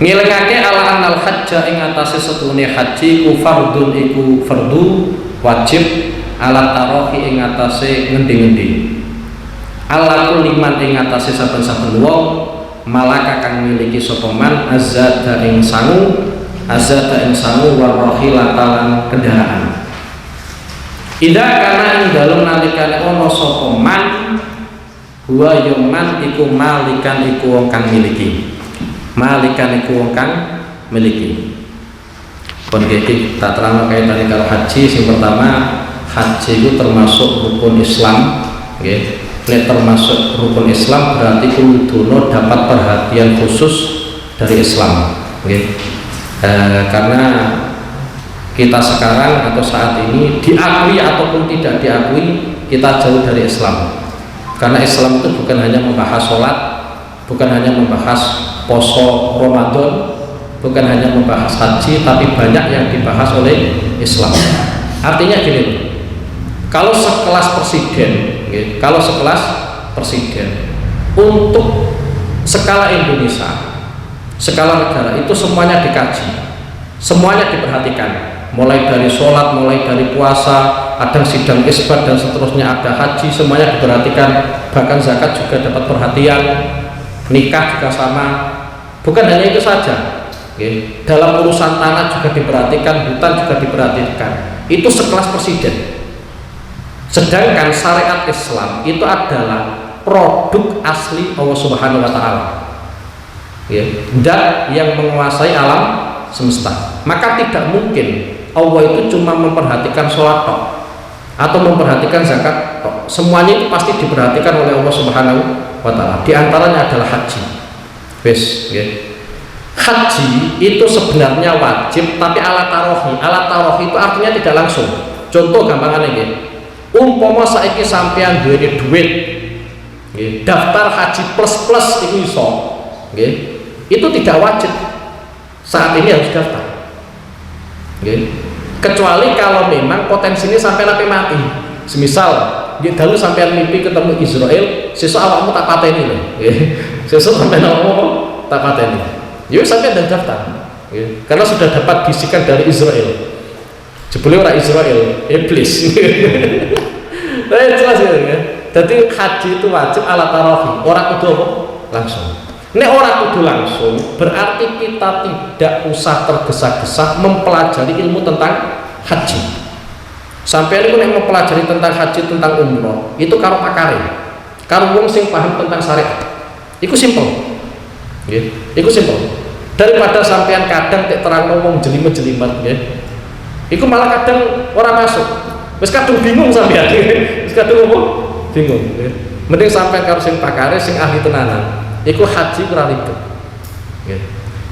ngelingake ala annal hajja ing atase setune haji ku fardun iku fardu wajib ala tarohi ing atase ngendi-ngendi ala kuliman ing atase saben-saben wong malaka kang miliki sapa man azza ing sangu warahilata lan kendaraan. Ida kana ing dalem nalikane ana sapa man huwa yuman iku malikan iku wong kang miliki. Malikan iku wong kang miliki. Pun iki tak terang kaitane karo haji. Sing pertama, haji itu termasuk rukun Islam, nggih. Nek termasuk rukun Islam berarti kuduno dapat perhatian khusus dari Islam, nggih. Karena kita sekarang atau saat ini diakui ataupun tidak diakui kita jauh dari Islam. Karena Islam itu bukan hanya membahas sholat, bukan hanya membahas poso Ramadan, bukan hanya membahas haji, tapi banyak yang dibahas oleh Islam. Artinya gini, kalau sekelas presiden untuk skala Indonesia, skala negara itu semuanya dikaji, semuanya diperhatikan, mulai dari sholat, mulai dari puasa, ada sidang isbat dan seterusnya, ada haji, semuanya diperhatikan, bahkan zakat juga dapat perhatian, nikah juga sama. Bukan hanya itu saja, dalam urusan tanah juga diperhatikan, hutan juga diperhatikan. Itu sekelas presiden. Sedangkan syariat Islam itu adalah produk asli Allah Subhanahu wa Ta'ala, dan yang menguasai alam semesta. Maka tidak mungkin Allah itu cuma memperhatikan sholat tok atau memperhatikan zakat tok. Semuanya itu pasti diperhatikan oleh Allah Subhanahu wa Ta'ala. Di antaranya adalah haji. Haji itu sebenarnya wajib, tapi ala tarohi. Ala tarohi itu artinya tidak langsung. Contoh gampangannya, umpama saiki sampean duwe duit, daftar haji plus itu iso, itu tidak wajib saat ini harus daftar, kecuali kalau memang potensinya sampai nanti mati. Semisal dulu sampean mimpi ketemu Israel, sesuk awakmu tak pateni lho, sesuk sampean awakmu tak pateni, ya sampean dan daftar, karena sudah dapat bisikan dari Israel. Jebule ora Israel, iblis. Nah, jelas ya. Jadi haji itu wajib ala tarohi, orang kudu apa? Langsung. Nek orang kudu langsung, berarti kita tidak usah tergesa-gesa mempelajari ilmu tentang haji. Sampai ini nek mempelajari tentang haji, tentang umroh, itu karo pakare, karo wong sing paham tentang syariat. Iku simpel. Iku simpel. Daripada sampean kadang tek terang ngomong jelimet-jelimet, iku malah kadang orang masuk. Wis kadung bingung sampean. Wis kadung ngomong bingung. Mending sampean karo sing pakare, sing ahli tenanan. Iku haji kurang ribet.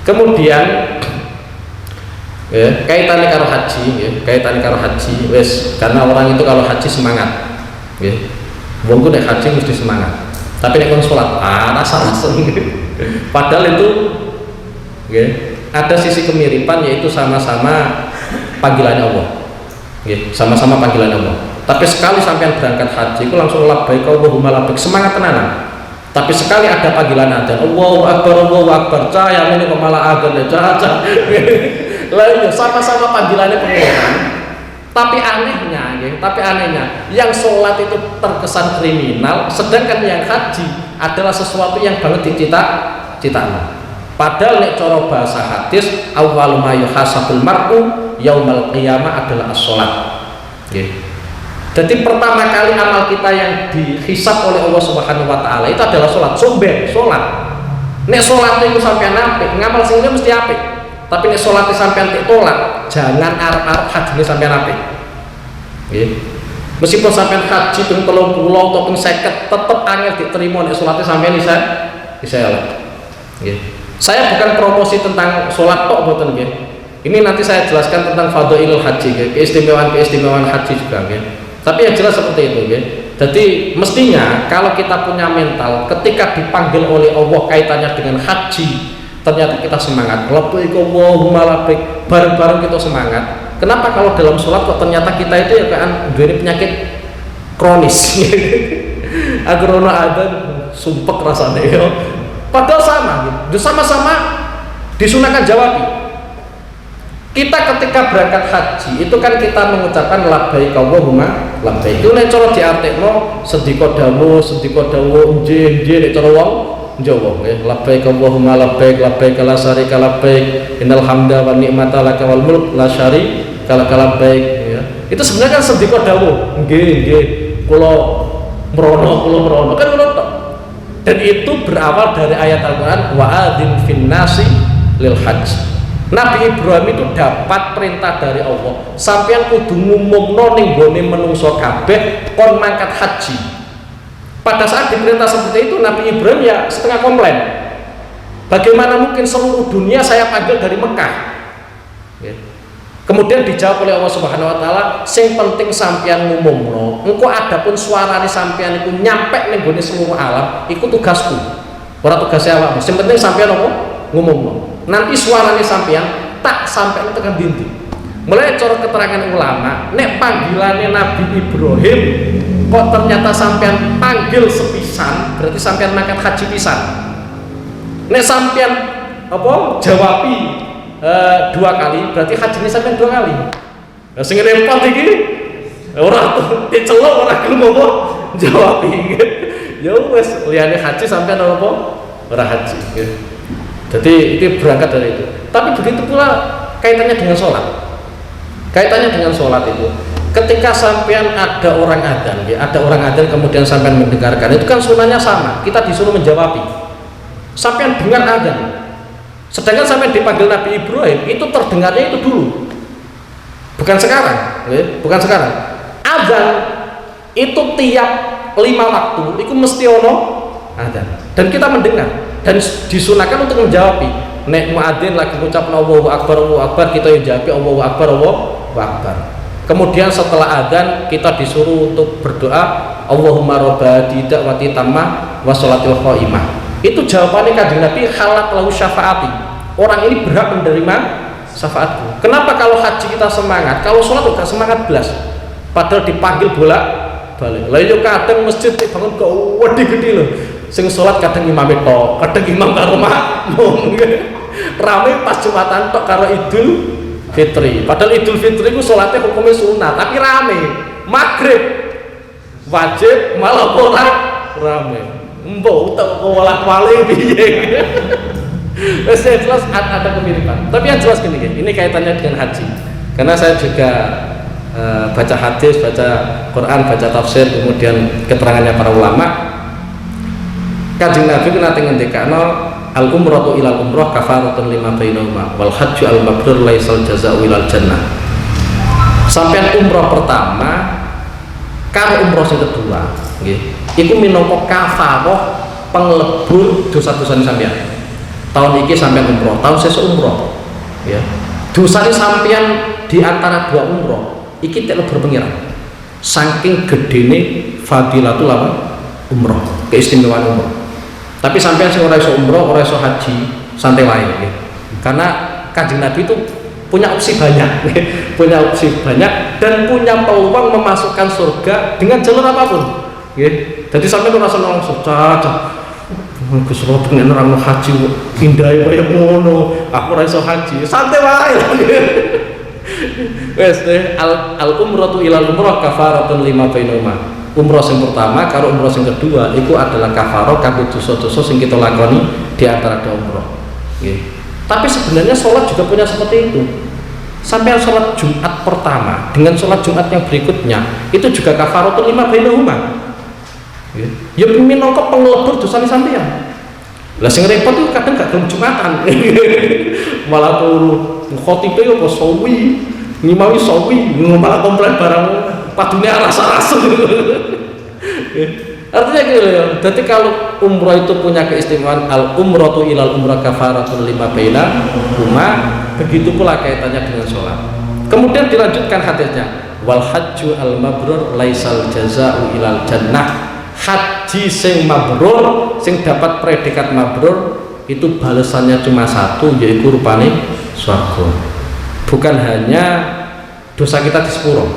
Kemudian kaitannya karo haji, wis karena orang itu kalau haji semangat. Wong nek haji mesti semangat. Tapi nek kon salat, rasa-rasa. Padahal itu ada sisi kemiripan, yaitu sama-sama panggilannya Allah. Nggih, sama-sama panggilannya Allah. Tapi sekali sampean berangkat haji itu langsung labbaik Allahumma labbaik, semangat tenanan. Tapi sekali ada panggilan adzan, Allahu Akbar, cahaya ini kok malah adzan ya, cahaya. Lah iya, sama-sama panggilannya pengeran. Tapi anehnya, yang sholat itu terkesan kriminal, sedangkan yang haji adalah sesuatu yang banget dicita-cita. Padahal nek cara bahasa hadis, awwalu ma yuhasabul mar'u yaumal qiyamah adalah as-sholat. Jadi pertama kali amal kita yang dihisab oleh Allah Subhanahu wa taala itu adalah sholat. Sholat. Nek sholat itu sampean apik, ngamal sing mesti apik. Tapi nek sholat sampean ditolak, jangan arep-arep hajine sampean apik. Nggih. Meskipun sampean haji ping 30 atau ping 50 tetep angel diterima nek sholatnya sampean bisa elek. Nggih. Saya bukan promosi tentang sholat tok mboten nggih. Ini nanti saya jelaskan tentang fadhailul haji nggih, keistimewaan haji juga nggih. Tapi yang jelas seperti itu nggih. Jadi mestinya kalau kita punya mental ketika dipanggil oleh Allah kaitannya dengan haji, ternyata kita semangat, labbaik Allahumma labbaik, bareng-bareng kita semangat. Kenapa kalau dalam sholat kok ternyata kita itu ya kan duwe penyakit kronis. Agrono ada sumpek rasanya ya. Padahal sama gitu. Sama-sama disunahkan jawabi. Kita ketika berangkat haji itu kan kita mengucapkan labbaik Allahumma labbaik. Itu nek cara diartekno sedika dawuh nggih nek cara wong Jawa nggih, labbaik Allahumma labbaik la syarika labbaik innal hamda wan ni'mata laka wal mulk la syarika laka labbaik ya. Itu sebenarnya kan sedika dawuh nggih kula merono kan ngono tok. Dan itu berawal dari ayat Al-Qur'an wa adzin fin nasi lil hajj. Nabi Ibrahim itu dapat perintah dari Allah, sampeyan kudu ngumumno ning gone menungso kabeh kon mangkat haji. Pada saat diperintah seperti itu, Nabi Ibrahim ya setengah komplain. Bagaimana mungkin seluruh dunia saya panggil dari Mekah? Kemudian dijawab oleh Allah Subhanahu wa taala, sing penting sampeyan ngumumno. Engko adapun suarane sampeyan iku nyampe ning gone seluruh alam, iku tugasku. Ora tugasnya awakmu. Sing penting sampeyan apa? Ngumumno. Nanti suaranya sampean tak sampai tekan dindi. Mulai cara keterangan ulama, nek panggilannya Nabi Ibrahim kok ternyata sampean panggil sepisan, berarti sampean mangkat haji pisan. Nek sampean jawabi 2 kali, berarti hajinya sampean 2 kali. Nah, sing repot iki ora dicelok ora gelem apa jawab iki. Ya wis liyane haji sampean apa ora haji gitu. Jadi itu berangkat dari itu. Tapi begitu pula kaitannya dengan sholat. Kaitannya dengan sholat itu, ketika sampean ada orang adzan, ya, ada orang adzan kemudian sampean mendengarkan, itu kan sunahnya sama. Kita disuruh menjawabi. Sampean dengar adzan. Sedangkan sampean dipanggil Nabi Ibrahim, itu terdengarnya itu dulu. Bukan sekarang, ya, bukan sekarang. Adzan itu tiap 5 waktu, itu mesti ono adzan. Dan kita mendengar. Dan disunahkan untuk menjawab. Nek muadzin lagi mengucap Allahu Akbar, kita yang jawab Allahu Akbar. Kemudian setelah adzan kita disuruh untuk berdoa Allahumma rabbadi da'wati tammah wa sholatil qaimah. Itu jawabannya Kanjeng Nabi, halat lahu syafaati. Orang ini berhak menerima syafaatku. Kenapa kalau haji kita semangat, kalau sholat enggak semangat belas? Padahal dipanggil bolak-balik. Lah yo kadang masjid bangun kok wedi gede loh. Sing sholat kadang imam tok, kadang imam karo makmum. Rame pas Jumatan tok karo Idul Fitri. Padahal Idul Fitri ku sholatnya hukumnya sunat, tapi rame. Maghrib wajib malah ora rame. Mbok tak bolak-balik piye. Wes jelas ada kemiripan. Tapi yang jelas gini, ini kaitannya dengan haji. Karena saya juga baca hadis, baca Quran, baca tafsir, kemudian keterangannya para ulama. Kanjeng Nabi nate ngendikano al umratu ilal umrah kafaratun lima bainahuma wal hajju al mabrur laisal jazaa'u ilal jannah. Sampeyan umrah pertama karo umrah sing kedua nggih iku minangka kafarah penglebur dosa-dosane sampeyan. Tahun iki sampeyan umrah, tahun sesuk umrah ya. Dosane sampeyan di antara 2 umrah iki tek lebur pengiran. Saking gedene fadilatul umrah, keistimewaan umrah. Tapi sampean sing ora iso umroh, ora iso haji, santai wae ya. Karena Kanjeng Nabi itu punya opsi banyak, punya opsi banyak dan punya peluang memasukkan surga dengan jalur apapun. Jadi sampai merasa langsung caca, Gus Rob dengan orang haji indah kayak ngono, aku rasa haji, santai wae. Wes al umratu ilal umrah kafaratun lima bainahuma. Umrah yang pertama karo umrah yang kedua itu adalah kafarah kanggo dosa-dosa sing kita lakoni di antara dua umrah. Tapi sebenarnya sholat juga punya seperti itu. Sampai sholat Jumat pertama dengan sholat Jumat yang berikutnya itu juga kafaratun lima bainahuma. Ya minangka pengelebur dosane sampean. Lah sing repot itu kadang gak gelem Jumatan. Malah turu khotibe yo kok sawi, ngimawi sawi, malah komplain barang padune rasa-rasa. Artinya gitu ya. Jadi kalau umrah itu punya keistimewaan al umratu ilal umrah kafaratun lima bainahuma, begitu pula kaitannya dengan sholat. Kemudian dilanjutkan hadisnya, wal hajju al mabrur laisal jazaa'u ilal jannah. Haji sing mabrur, sing dapat predikat mabrur itu balasannya cuma satu, yaitu rupane swarga. Bukan hanya dosa kita disepuro,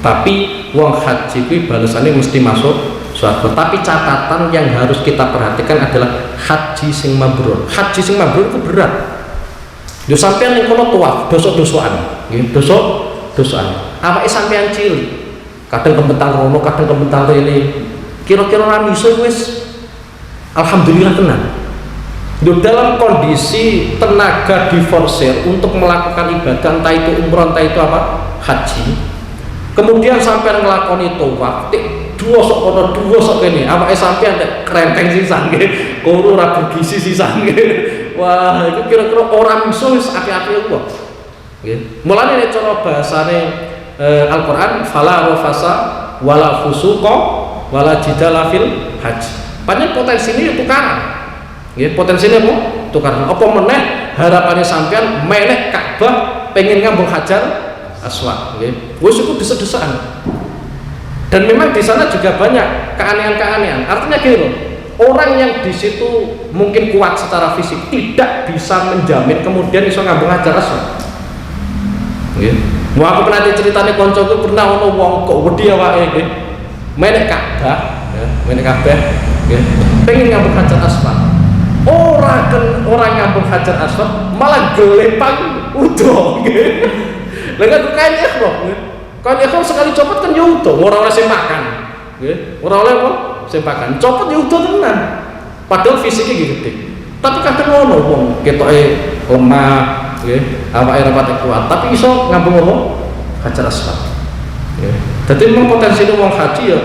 tapi wong haji kuwi balasannya mesti masuk swarga. Tapi catatan yang harus kita perhatikan adalah haji sing mabrur. Haji sing mabrur itu berat. Yo sampean ning kono tuwaf, dosa-dosaan, nggih, dosa-dosaan. Awake sampean cilik, kadang kembentang rono, kadang kembentang rene. Kira-kira ra iso wis alhamdulillah tenan. Dalam kondisi tenaga diforsir untuk melakukan ibadah, entah itu umroh, entah itu apa, haji. Kemudian sampai ngelakoni tawaf, dua sok kono, dua sok kene, awake sampean krempeng sisan nggih, kuru ra bergizi sisan nggih. Wah, itu kira-kira orang iso wis api-api kok. Nggih. Mulane nek cara bahasane Al-Qur'an fala rafasa wala fusuqa wala jidala fil haji. Panjang potensi ini tukaran. Nggih, potensinya apa? Tukaran. Apa meneh harapannya sampean meleh Ka'bah pengen ngambung Hajar Aswad, nggih. Wis iku desa-desaan. Dan memang di sana juga banyak keanehan-keanehan. Artinya gini loh, orang yang di situ mungkin kuat secara fisik tidak bisa menjamin kemudian iso ngambung Hajar Aswad. Nggih. Wah, aku pernah ceritane koncoku pernah ono wong kok wedi awake nggih. Menek Ka'bah, ya, menek Ka'bah, ya, pengen ngambung Hajar Aswad. Orang ngambung Hajar Aswad malah gelepang udo. Lah kan kain ikhram, kain ikhram sekali copot kan ya udo, ora oleh sempakan. Nggih, ora oleh apa? Sempakan. Copot ya udo tenan. Padahal fisiknya gede. Tapi kadang ngono wong ketoke lemah, nggih, awake rapate kuat, tapi iso ngambung apa? Hajar Aswad. Jadi memang potensi wong haji ya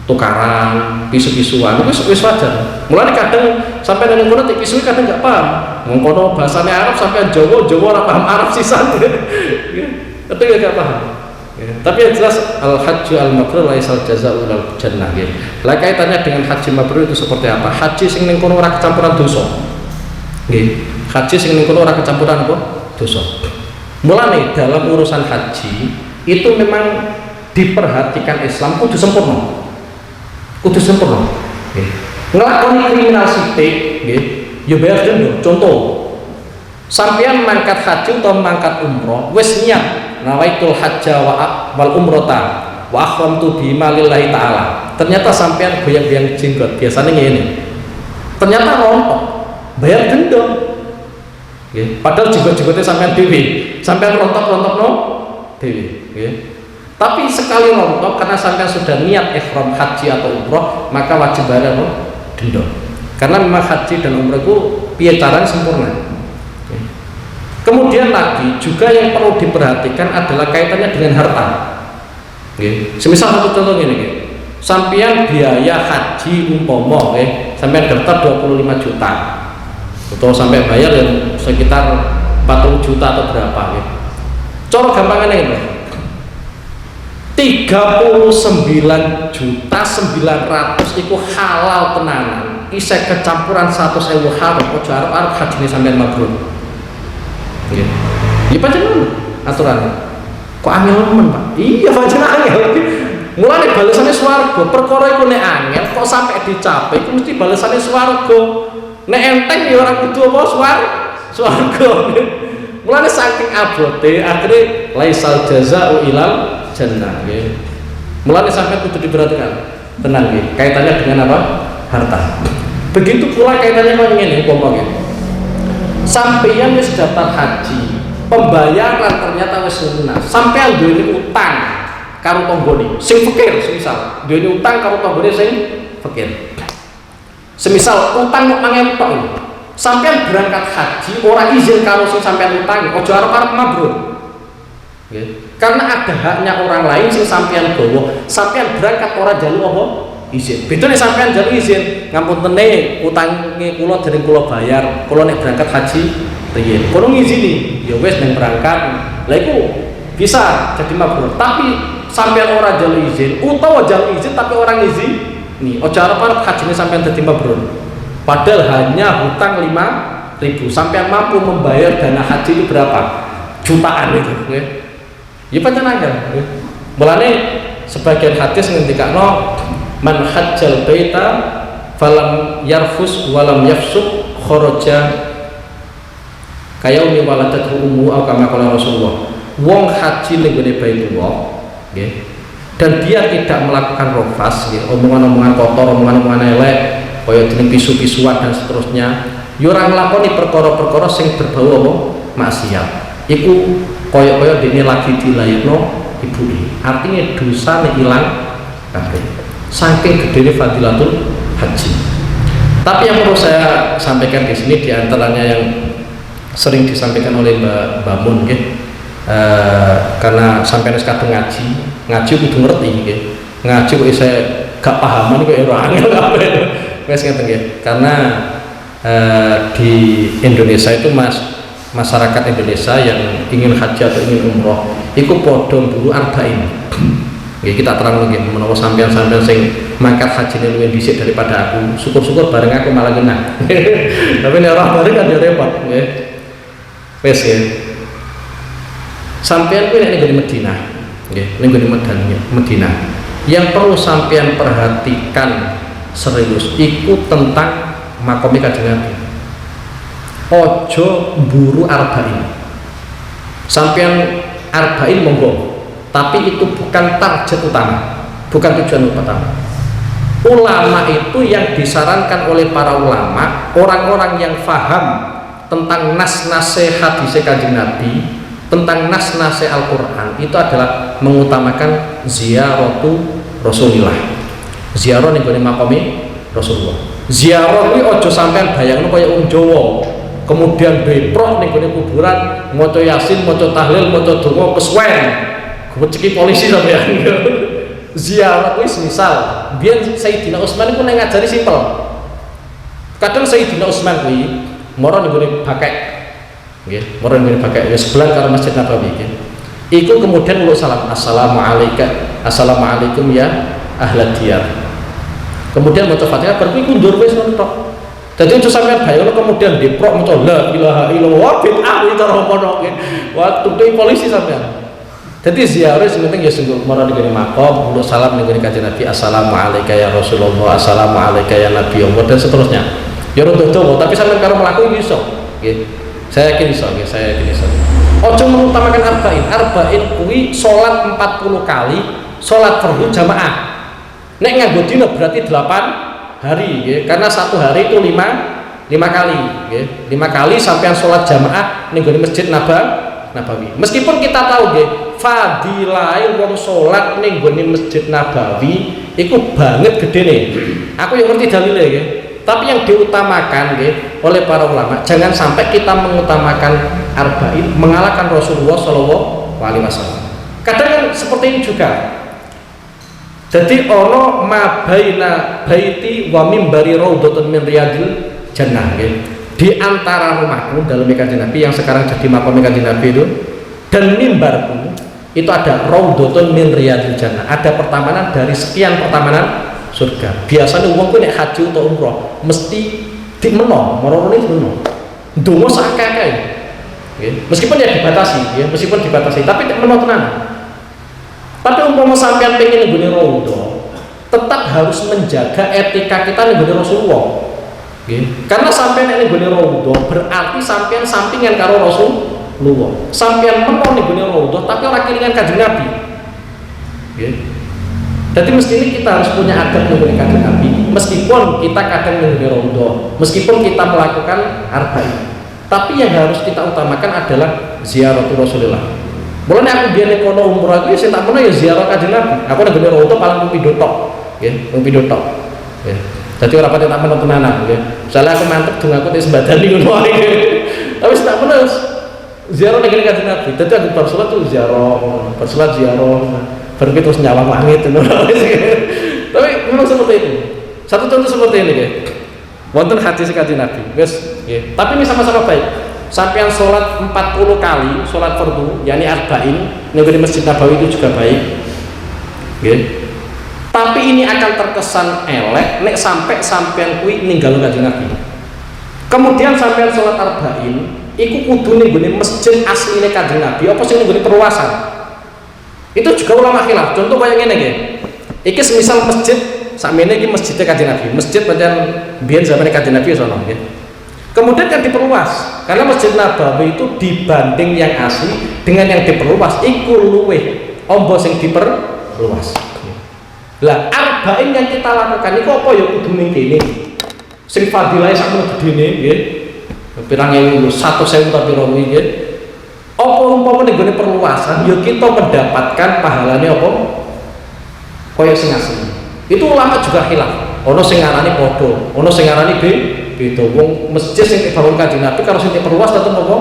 tukaran, pisu-pisuan itu wis wajar. Mulane kadang sampai nang kono tik pisu kadang nggak paham. Wong kono bahasane Arab sampai Jawa ora paham Arab sisan. Itu ya nggak paham. Tapi yang jelas al hajju al mabrur laisal jazaa'u ilal jannah. Lah kaitannya dengan haji mabrur itu seperti apa? Haji sing ning kono ora kecampuran dosa. Nggih. Haji sing ning kono ora kecampuran apa? Dosa. Mulane dalam urusan haji itu memang diperhatikan Islam kudu sempurna, ngelakoni kriminal sitik, ya bayar denda. Contoh, sampean mangkat haji atau mangkat umroh, wes niat nawaitul hajja wal umrota wa akhramtu bima lillahi ta'ala. Ternyata sampean goyang-goyang jenggot, biasanya ngene. Ternyata rontok, bayar denda. Padahal jenggot-jenggotnya sampean dewi, sampean rontok no dewi. Tapi sekali rontok karena sampai sudah niat ihram haji atau umroh, maka wajib bayar denda. Karena memang haji dan umroh itu piye caranya sempurna. Kemudian lagi juga yang perlu diperhatikan adalah kaitannya dengan harta. Semisal satu contoh ini, sampean biaya haji umpama sampai daftar 25 juta atau sampai bayar yang sekitar 40 juta atau berapa. Cara gampangnya ini 39.900.000 itu halal tenanan. Isih kecampuran 100.000 haram, ojo arep hajine sampean mabrur. Nggih. Ya pancen aturan. Kok angel men, Pak? Iya pancen angel. Mulane balesane swarga, perkara iku nek angel kok sampai dicapai iku mesti balesane swarga. Nek enteng ya ora kudu apa swarga. Mulane saking abote akhirnya laisal jazaa'u ilal jannah nggih. Mulane sampai kudu diperhatikan. Tenang nggih, kaitannya dengan apa? Harta. Begitu pula kaitannya kaya ngene umpama nggih. Sampeyan wis daftar haji, pembayaran ternyata wis lunas. Sampeyan duwe utang karo tanggane sing fakir, semisal duwe utang karo tanggane sing fakir. Semisal utang kok mangen tok iki. Sampeyan berangkat haji ora izin karo sing sampeyan utangi, aja arep-arep mabrur. Nggih. Karena ada haknya orang lain sing sampeyan gawa, sampeyan berangkat ora njaluk apa? Izin. Bedane sampeyan njaluk izin, ngapuntene utange kula dereng kula bayar, kula nek berangkat haji riyen. Kono ngizini, ya wis nang berangkat. Lah iku bisa jadi mabrur. Tapi sampeyan ora njaluk izin utawa njaluk izin tapi orang izin, nih aja arep-arep hajine sampeyan dadi mabrur. Padahal hanya hutang 5.000, sampai mampu membayar dana haji itu berapa? Jutaan itu. Ya pancen angel. Mulane sebagian hadis ngendikano man hajjal baita falam yarfus walam yafsuq kharaja kayaumi waladatu ummu au kama qala Rasulullah. Wong haji ning gone Baitullah, nggih. Dan dia tidak melakukan rofas, nggih, omongan-omongan kotor, omongan-omongan elek kaya jeneng pisu-pisuan dan seterusnya, yo ora nglakoni perkara-perkara sing berbau apa maksiat. Iku kaya-kaya dene lagi dilairno ibuke. Artinya dosane ilang kabeh. Saking gedene fadilatul haji. Tapi yang perlu saya sampaikan di sini diantaranya yang sering disampaikan oleh Mbak Mun, nggih. Karena sampai kadung ngaji kudu ngerti nggih. Ngaji kok saya gak pahaman kok ora angel kabeh. Wes ngeten nggih, karena di Indonesia itu masyarakat Indonesia yang ingin haji atau ingin umroh iku padha mburu arba'in. Nggih kita terang nggih menawa sampean-sampean sing mangkat hajine luwih dhisik daripada aku, syukur-syukur bareng aku malah genah. Tapi nek ora bareng kan ya repot nggih. Wes ya. Sampean kuwi nek ning Madinah, nggih, ning Madinah. Yang perlu sampean perhatikan serius iku tentang makom Kanjeng Nabi. Ojo mburu arba'in. Sampeyan arba'in monggo, tapi itu bukan target utama, bukan tujuan utama. Ulama itu yang disarankan oleh para ulama, orang-orang yang faham tentang nas-nase hadis Kanjeng Nabi, tentang nas-nase Al-Qur'an, itu adalah mengutamakan ziyaratu Rasulillah. Ziarah ning gone makome Rasulullah. Ziarah kuwi aja sampean bayangno kaya wong Jawa. Kemudian beprok ning gone kuburan, maca Yasin, maca tahlil, maca donga kesuwen. Geceki polisi sampean. Ziarah kuwi semisal biyen Sayyidina Utsman iku nek ngajari simpel. Kadang Sayyidina Utsman kuwi mara ning gone bakek. Nggih, mara ning gone bakek ya sebelah karo Masjid Nabawi nggih. Iku kemudian uluk salam, assalamualaikum ya ahlad diyar. Kemudian maca Fatihah bar kuwi kundur wis ngono tok. Dadi aja sampeyan bayangno kemudian deprok maca la ilaha illallah bid'ah iki cara ngono nggih. Wah, tutuki polisi sampeyan. Dadi ziarah sing penting ya sungguh mara ning makom, uluk salam ning Kanjeng Nabi, assalamu alayka ya Rasulullah, assalamu alayka ya Nabi Allah dan seterusnya. Ya rodo-rodo tapi sampeyan karo mlaku iki iso. Nggih. Saya yakin iso, nggih, saya yakin iso. Ojo mengutamakan arba'in. Arba'in kuwi salat 40 kali, salat fardu jamaah. Nek nganggo dina berarti 8 hari nggih. Karena satu hari itu 5 kali nggih. 5 kali sampean salat jamaah ning gone Masjid Nabawi. Meskipun kita tahu nggih, fadilahe wong salat ning gone Masjid Nabawi iku banget gedene. Aku yang ngerti dalile nggih. Tapi yang diutamakan nggih oleh para ulama, jangan sampai kita mengutamakan arba'in mengalahkan Rasulullah Shallallahu Alaihi Wasallam. Kadang kan seperti ini juga. Jadi ono ma baina baiti wa mimbari raudhatun min riyadil jannah nggih. Di antara rumahku dalam Kanjeng Nabi yang sekarang jadi makam Kanjeng Nabi itu dan mimbarku itu ada raudhatun min riyadil jannah. Ada pertamanan dari sekian pertamanan surga. Biasanya wong kuwi nek haji atau umroh mesti dimeno, marane dimeno. Ndonga sakake. Nggih. Meskipun ya dibatasi, ya, meskipun dibatasi, tapi nek meno tenan. Tapi umpama sampean pengen nggone raudhah, tetap harus menjaga etika kita nggone Rasulullah. Karena sampean ini gone raudhah berarti sampean sampingan karo Rasulullah. Sampean menawa ning gone raudhah tapi ora kelingan Kanjeng Nabi. Jadi mestinya kita harus punya adab ning gone Kanjeng Nabi. Meskipun kita kadang ning gone raudhah, meskipun kita melakukan arba'in. Tapi yang harus kita utamakan adalah ziarah Rasulullah. Mulane aku biyen nek kono umroh aku sing tak pernah ya ziarah Kanjeng Nabi. Aku nek gone raudhah paling pindho tok, nggih, pindho tok. Jadi orang pada tak menonton anak, misalnya aku mantep dengan aku disembadani ngono ae. Tapi tak pernah ziarah negeri Kanjeng Nabi. Jadi aku bersolat tuh ziarah, baru terus nyawang langit. Tapi memang seperti itu. Satu contoh seperti ini, wonten hadis Kanjeng Nabi. Tapi ini sama-sama baik. Sampai yang sholat 40 kali, sholat fardu, yakni arba'in, negeri Masjid Nabawi itu juga baik. Tapi ini akan terkesan elek nek sampean kuwi ninggal Kanjeng Nabi. Kemudian sampean sholat arba'in iku kudu ning gone masjid asline Kanjeng Nabi apa sing ning gone perluasan. Itu juga ulama khilaf. Contoh kaya ngene nggih. Iki semisal masjid sakmene iki masjidnya Kanjeng Nabi. Masjid pancen biyen zamane Kanjeng Nabi sono nggih. Kemudian yang diperluas karena Masjid Nabawi itu dibanding yang asli dengan yang diperluas iku luwih ombo sing diperluas. Lah arba'in yang kita lakukan itu apa ya kudu ning kene. Sing fadilahe sakmono gedene nggih. Pirang ewu 100.000 ta pira kuwi nggih. Apa umpama ning gone perluasan ya kita mendapatkan pahalane apa? Kaya sing asli. Itu ulama juga khilaf. Ono sing ngarani padha, ono sing ngarani beda. Wong masjid sing dibangun Kanjeng Nabi karo sing diperluas tetep apa?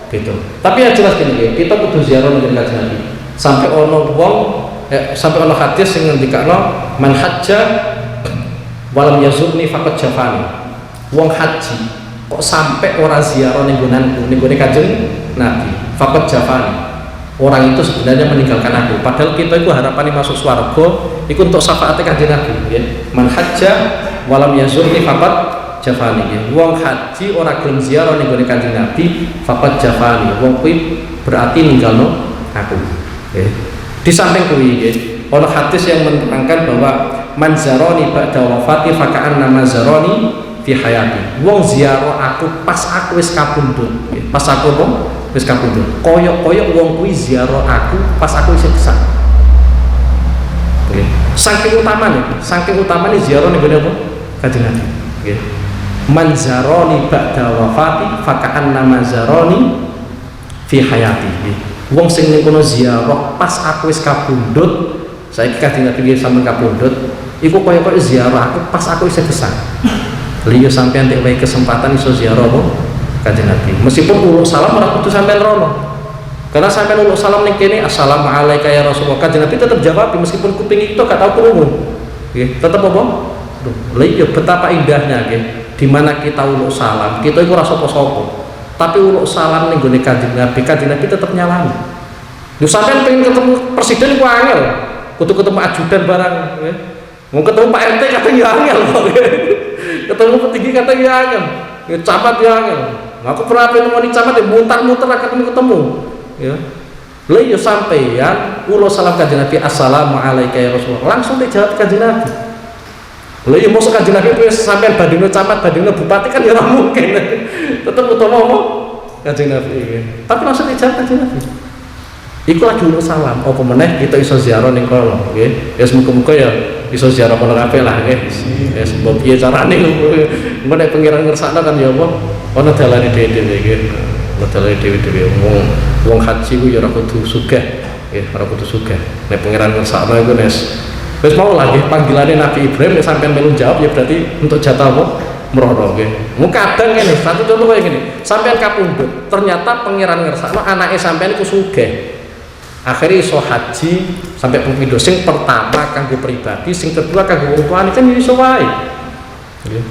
Beda. Tapi yang jelas gini nggih, kita kudu ziarah ning Kanjeng Nabi. Sampai ono wong sampai ono hadis sing ngendikano man hajja walam yazurni faqad jafani. Wong haji kok sampai ora ziarah ning gonanku ning gone Kanjeng Nabi faqad jafani. Orang itu sebenarnya meninggalkan aku. Padahal kita itu harapannya masuk swarga itu untuk syafaatnya Kanjeng Nabi ya. Man hajja walam yazurni faqad jafani ya. Wong haji ora gelem ziarah ning gone Kanjeng Nabi faqad jafani. Wong kuwi berarti ninggalno aku. Ya. Di samping kuwi ono hadis yang menerangkan bahwa man zaroni ba'da wafati faka'anna mazaroni fi hayati. Wong ziarah aku pas aku wis kabundut. Pas aku wis kabundut. Koyok-koyok wong kuwi ziarah aku pas aku isih besar. Nggih. Saking utamane ziarah ning gone apa? Kanjeng Nabi. Nggih. Man zaroni ba'da wafati faka'anna mazaroni fi hayati. Nggih. Wong sing ning kono ziarah pas aku wis kabundut, saiki Kanjeng Nabi sampeyan kabundut, iku kaya-kaya ziarah aku pas aku isih besar. Liyo sampeyan nek wae kesempatan iso ziarah apa? Kanjeng Nabi. Meskipun uluk salam ora kudu sampeyan rono. Karena sampeyan uluk salam ning kene assalamualaikum ya Rasulullah. Kanjeng Nabi tetep jawab meskipun kuping itu gak tau krungu. Nggih, tetep apa? Liyo betapa indahnya nggih. Di mana kita uluk salam, kita iku ora sapa-sapa. Tapi uluk salam ning gone Kanjeng Nabi tetap nyalami. Lho sampean pengen ketemu presiden ku angel. Kudu ketemu ajudan barang, ya. Mau ketemu Pak RT kadang ya angel kok. Ketemu petinggi kadang ya angel. Ya camat ya angel. Aku pernah pengen camat ya mutar-mutar ketemu. Ya. Lha yo sampeyan uluk salam Kanjeng Nabi assalamualaikum ya Rasulullah. Langsung dijawab Kanjeng Nabi. Lha iya mosok Kanjeng Nabi wis sampean bandingno camat, bandingno bupati kan ya ora mungkin. Tetep utama apa? Kanjeng Nabi iki. Tapi langsung dijawab Kanjeng Nabi. Iku lagi uluk salam, apa meneh kita iso ziarah ning kono, nggih. Ya muga-muga ya iso ziarah kono kabeh lah nggih. Ya sebab piye carane meneh pengiran ngersakno kan ya apa? Ono dalane dhewe-dhewe nggih. Ono dalane dhewe-dhewe wong haji ku ya ora kudu sugih, nggih, ora kudu sugih. Nek pengiran ngersakno iku wis mau lagi panggilannya Nabi Ibrahim ya sampai melu jawab ya berarti untuk jatah apa? Merono nggih. Mu kadang ngene, satu contoh kaya ngene. Sampean kapundhut, ternyata pangeran ngersakno anake sampean iku sugih. Akhirnya iso haji sampai pindho sing pertama kanggo pribadi, sing kedua kanggo wong tuane kan iso wae. Nggih.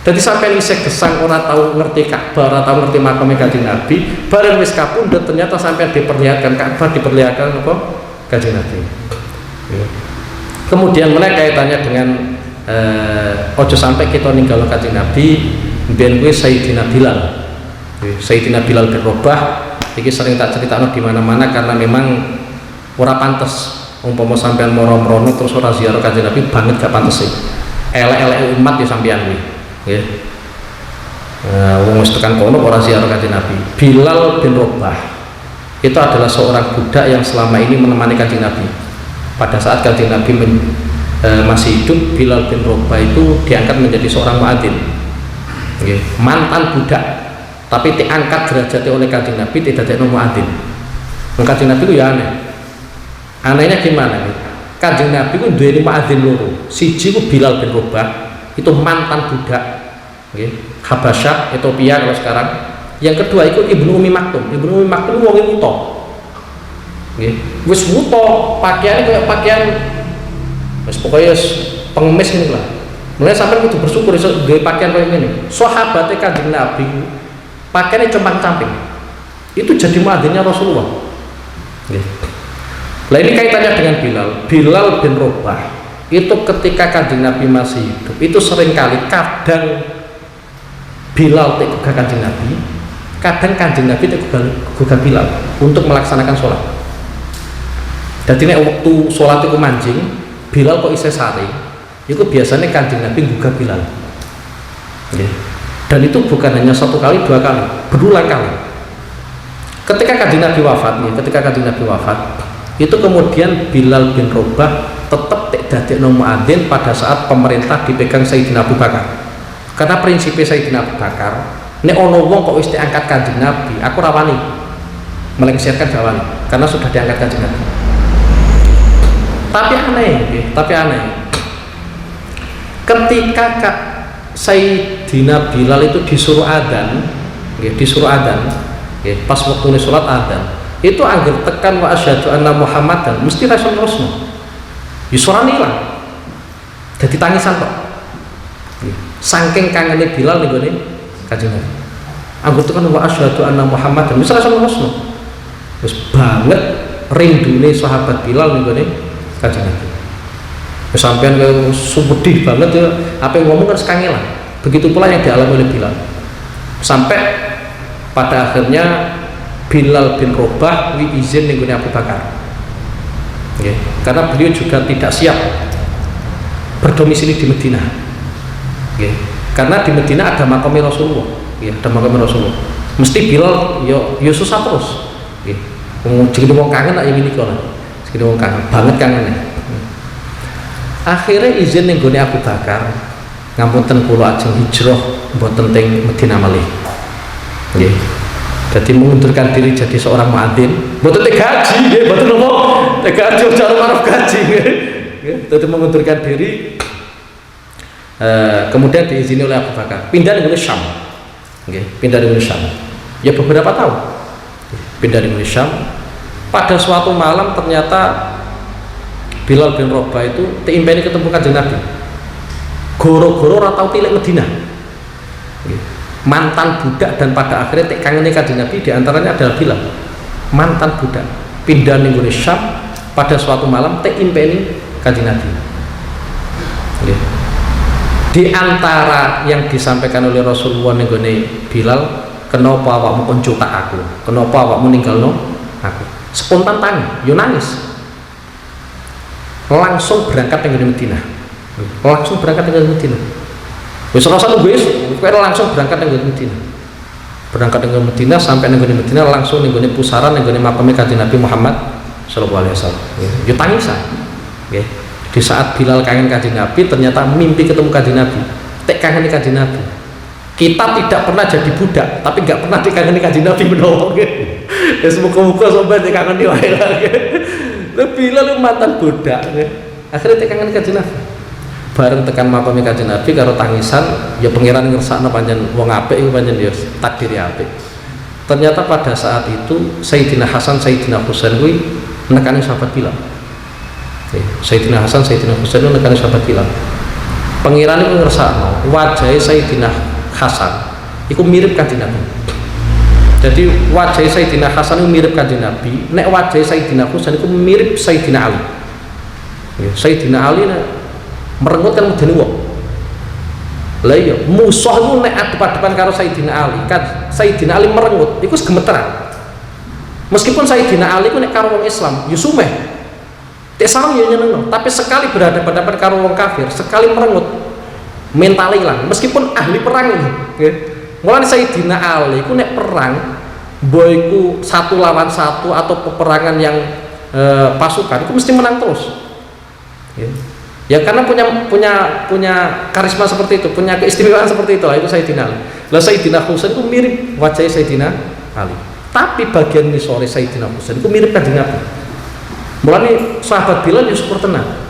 Dadi sampean isih gesang ora tau ngerti Ka'bah, ora tau ngerti makame Kanjeng Nabi, bareng wis kapundhut ternyata sampean diperlihatkan Ka'bah, diperlihatkan apa? Kanjeng Nabi. Nggih. Kemudian mana kaitannya dengan ojo sampai kita ninggal Kanjeng Nabi mbiyen kuwi Sayyidina Bilal. Sayyidina Bilal bin Rabah iki sering tak critakno di mana-mana karena memang ora pantes umpama sampean moro-mrono terus ora ziarah Kanjeng Nabi banget gak pantes sih. Elek-elek umat ya sampean kuwi. Nggih. wong wis tekan kono ora ziarah Kanjeng Nabi. Bilal bin Rabah itu adalah seorang budak yang selama ini menemani Kanjeng Nabi. Pada saat Kanjeng Nabi masih hidup, Bilal bin Rabah itu diangkat menjadi seorang muadzin. Mantan budak, tapi diangkat derajatnya oleh Kanjeng Nabi, tidak jadi muadzin. Kanjeng Nabi itu ya aneh. Anehnya gimana nih? Kanjeng Nabi itu duweni muadzin loro. Siji ku Bilal bin Rabah, itu mantan budak. Habasyah, Ethiopia kalau sekarang. Yang kedua itu Ibnu Umi Maktum. Ibnu Umi Maktum wong wuto. Wis wuto, pakaiannya kayak pakaian wis pokoknya pengemis ini lah. Mulai sampai kudu bersyukur iso gawe pakaian kayak gini. Sahabatnya Kanjeng Nabi pakaiannya compang-camping. Itu jadi muadzinnya Rasulullah. Nah ini kaitannya dengan Bilal. Bilal bin Rabah itu ketika Kanjeng Nabi masih hidup itu seringkali kadang Bilal tegugah Kanjeng Nabi, kadang Kanjeng Nabi tegugah Bilal untuk melaksanakan sholat. Jadi nek waktu sholat itu mancing, Bilal kok isih sare, itu biasanya Kanjeng Nabi gugah Bilal. Dan itu bukan hanya satu kali, dua kali, berulang kali. Ketika Kanjeng Nabi wafat, itu kemudian Bilal bin Rabah tetap dadekno muadzin pada saat pemerintah dipegang Sayyidina Abu Bakar. Karena prinsipnya Sayyidina Abu Bakar, nek ono wong kok wis diangkat Kanjeng Nabi, aku rawani melengsarkan jawani, karena sudah diangkat Kanjeng Nabi. Tapi aneh. Ketika Sayyidina Bilal itu disuruh adzan, pas waktu sholat adzan, itu angger tekan wa asyhadu anna Muhammadan, mesti rasul terusno. Yusurani lah. Jadi tangisan kok. Saking kangennya Bilal nih gue Kanjeng Nabi. Anggota kan wa asyhadu anna Muhammadan, mesti rasul terusno. Terus banget rindune sahabat Bilal nih gue Kanjeng Nabi. Sampean ke subedih banget ya, apa yang ngomong kan sekangelan. Begitu pula yang dialami oleh Bilal. Sampai pada akhirnya Bilal bin Rabah izin ning Abu Bakar. Karena beliau juga tidak siap berdomisili di Medina. Karena di Medina ada makam Rasulullah. Ada makam Rasulullah. Mesti Bilal yo susah terus. Jadi wong kangen nak ini kok. Jadi wong kangen banget kangennya. Akhirnya izin ning Abu Bakar. Ngapunten kula ajeng hijrah mboten teng Medina malih. Jadi mengundurkan diri jadi seorang muadzin, mboten teh gaji, mboten nopo, teh gaji cara maruf gaji. Jadi mengundurkan diri, kemudian diizini oleh Abu Bakar, pindah ke Syam, pindah ke Syam. Ya beberapa tahun, pindah ke Syam. Pada suatu malam ternyata Bilal bin Rabah itu timpeni ketemu Kanjeng Nabi. Goro-goro ora tau tilik Medina. Mantan budak dan pada akhirnya tek kangen Kanjeng Nabi diantaranya adalah Bilal, mantan budak pindah ning Syam pada suatu malam tek impeni Kanjeng Nabi. Di antara yang disampaikan oleh Rasulullah ning Bilal, kenapa awakmu kon cutak aku, kenapa awakmu ninggalno aku, spontan tangi yo nangis, langsung berangkat ning Madinah, langsung berangkat ning Madinah. Wis ora usah nunggu kowe langsung berangkat ning Madinah. Berangkat ning Madinah sampai ning Madinah langsung ning pusaran ning makam Kanjeng Nabi Muhammad sallallahu alaihi wasallam. Yo tangisan. Nggih. Di saat Bilal kangen Kanjeng Nabi ternyata mimpi ketemu Kanjeng Nabi. Tek kangen Kanjeng Nabi. Kita tidak pernah jadi budak, tapi enggak pernah dikangeni Kanjeng Nabi menawa nggih. Ya semoga-moga sampeyan dikangeni wae lagi. Bilal mantan budak nggih. Akhirnya tek kangen Kanjeng Nabi. Bareng tekan makam Kanjeng Nabi karo tangisan, ya pangeran ngersakno pancen wong apik iku pancen ya takdire apik. Ternyata pada saat itu Sayyidina Hasan, Sayyidina Husain kuwi nekani sahabat Bilal. Sayyidina Hasan, Sayyidina Husain nekani sahabat Bilal. Pangeran iku ngersakno wajahe Sayyidina Hasan iku mirip Kanjeng Nabi. Jadi wajah Sayyidina Hasan itu mirip Kanjeng Nabi, nek wajah Sayyidina Husain itu mirip Sayyidina Ali. Sayyidina Ali merengut kan medeni wong. Lah iya, musuh itu nek adep-adepan karo Sayyidina Ali, kan Sayyidina Ali merengut, iku gemeteran. Meskipun Sayyidina Ali ku nek karo wong Islam, ya sumeh. Tek salam ya nyenengno, tapi sekali berhadapan-hadapan karo wong kafir, sekali merengut, mental ilang. Meskipun ahli perang ini, nggih. Mulane Sayyidina Ali ku nek perang mbok iku 1 lawan 1 atau peperangan yang pasukan itu mesti menang terus. Ya karena punya karisma seperti itu, punya keistimewaan seperti itu lah, itu Sayyidina Ali. Lah Sayyidina Husain itu mirip wajah Sayyidina Ali. Tapi bagian ngisore Sayyidina Husain itu mirip Kanjeng Nabi. Mulane sahabat Bilal ya syukur tenan.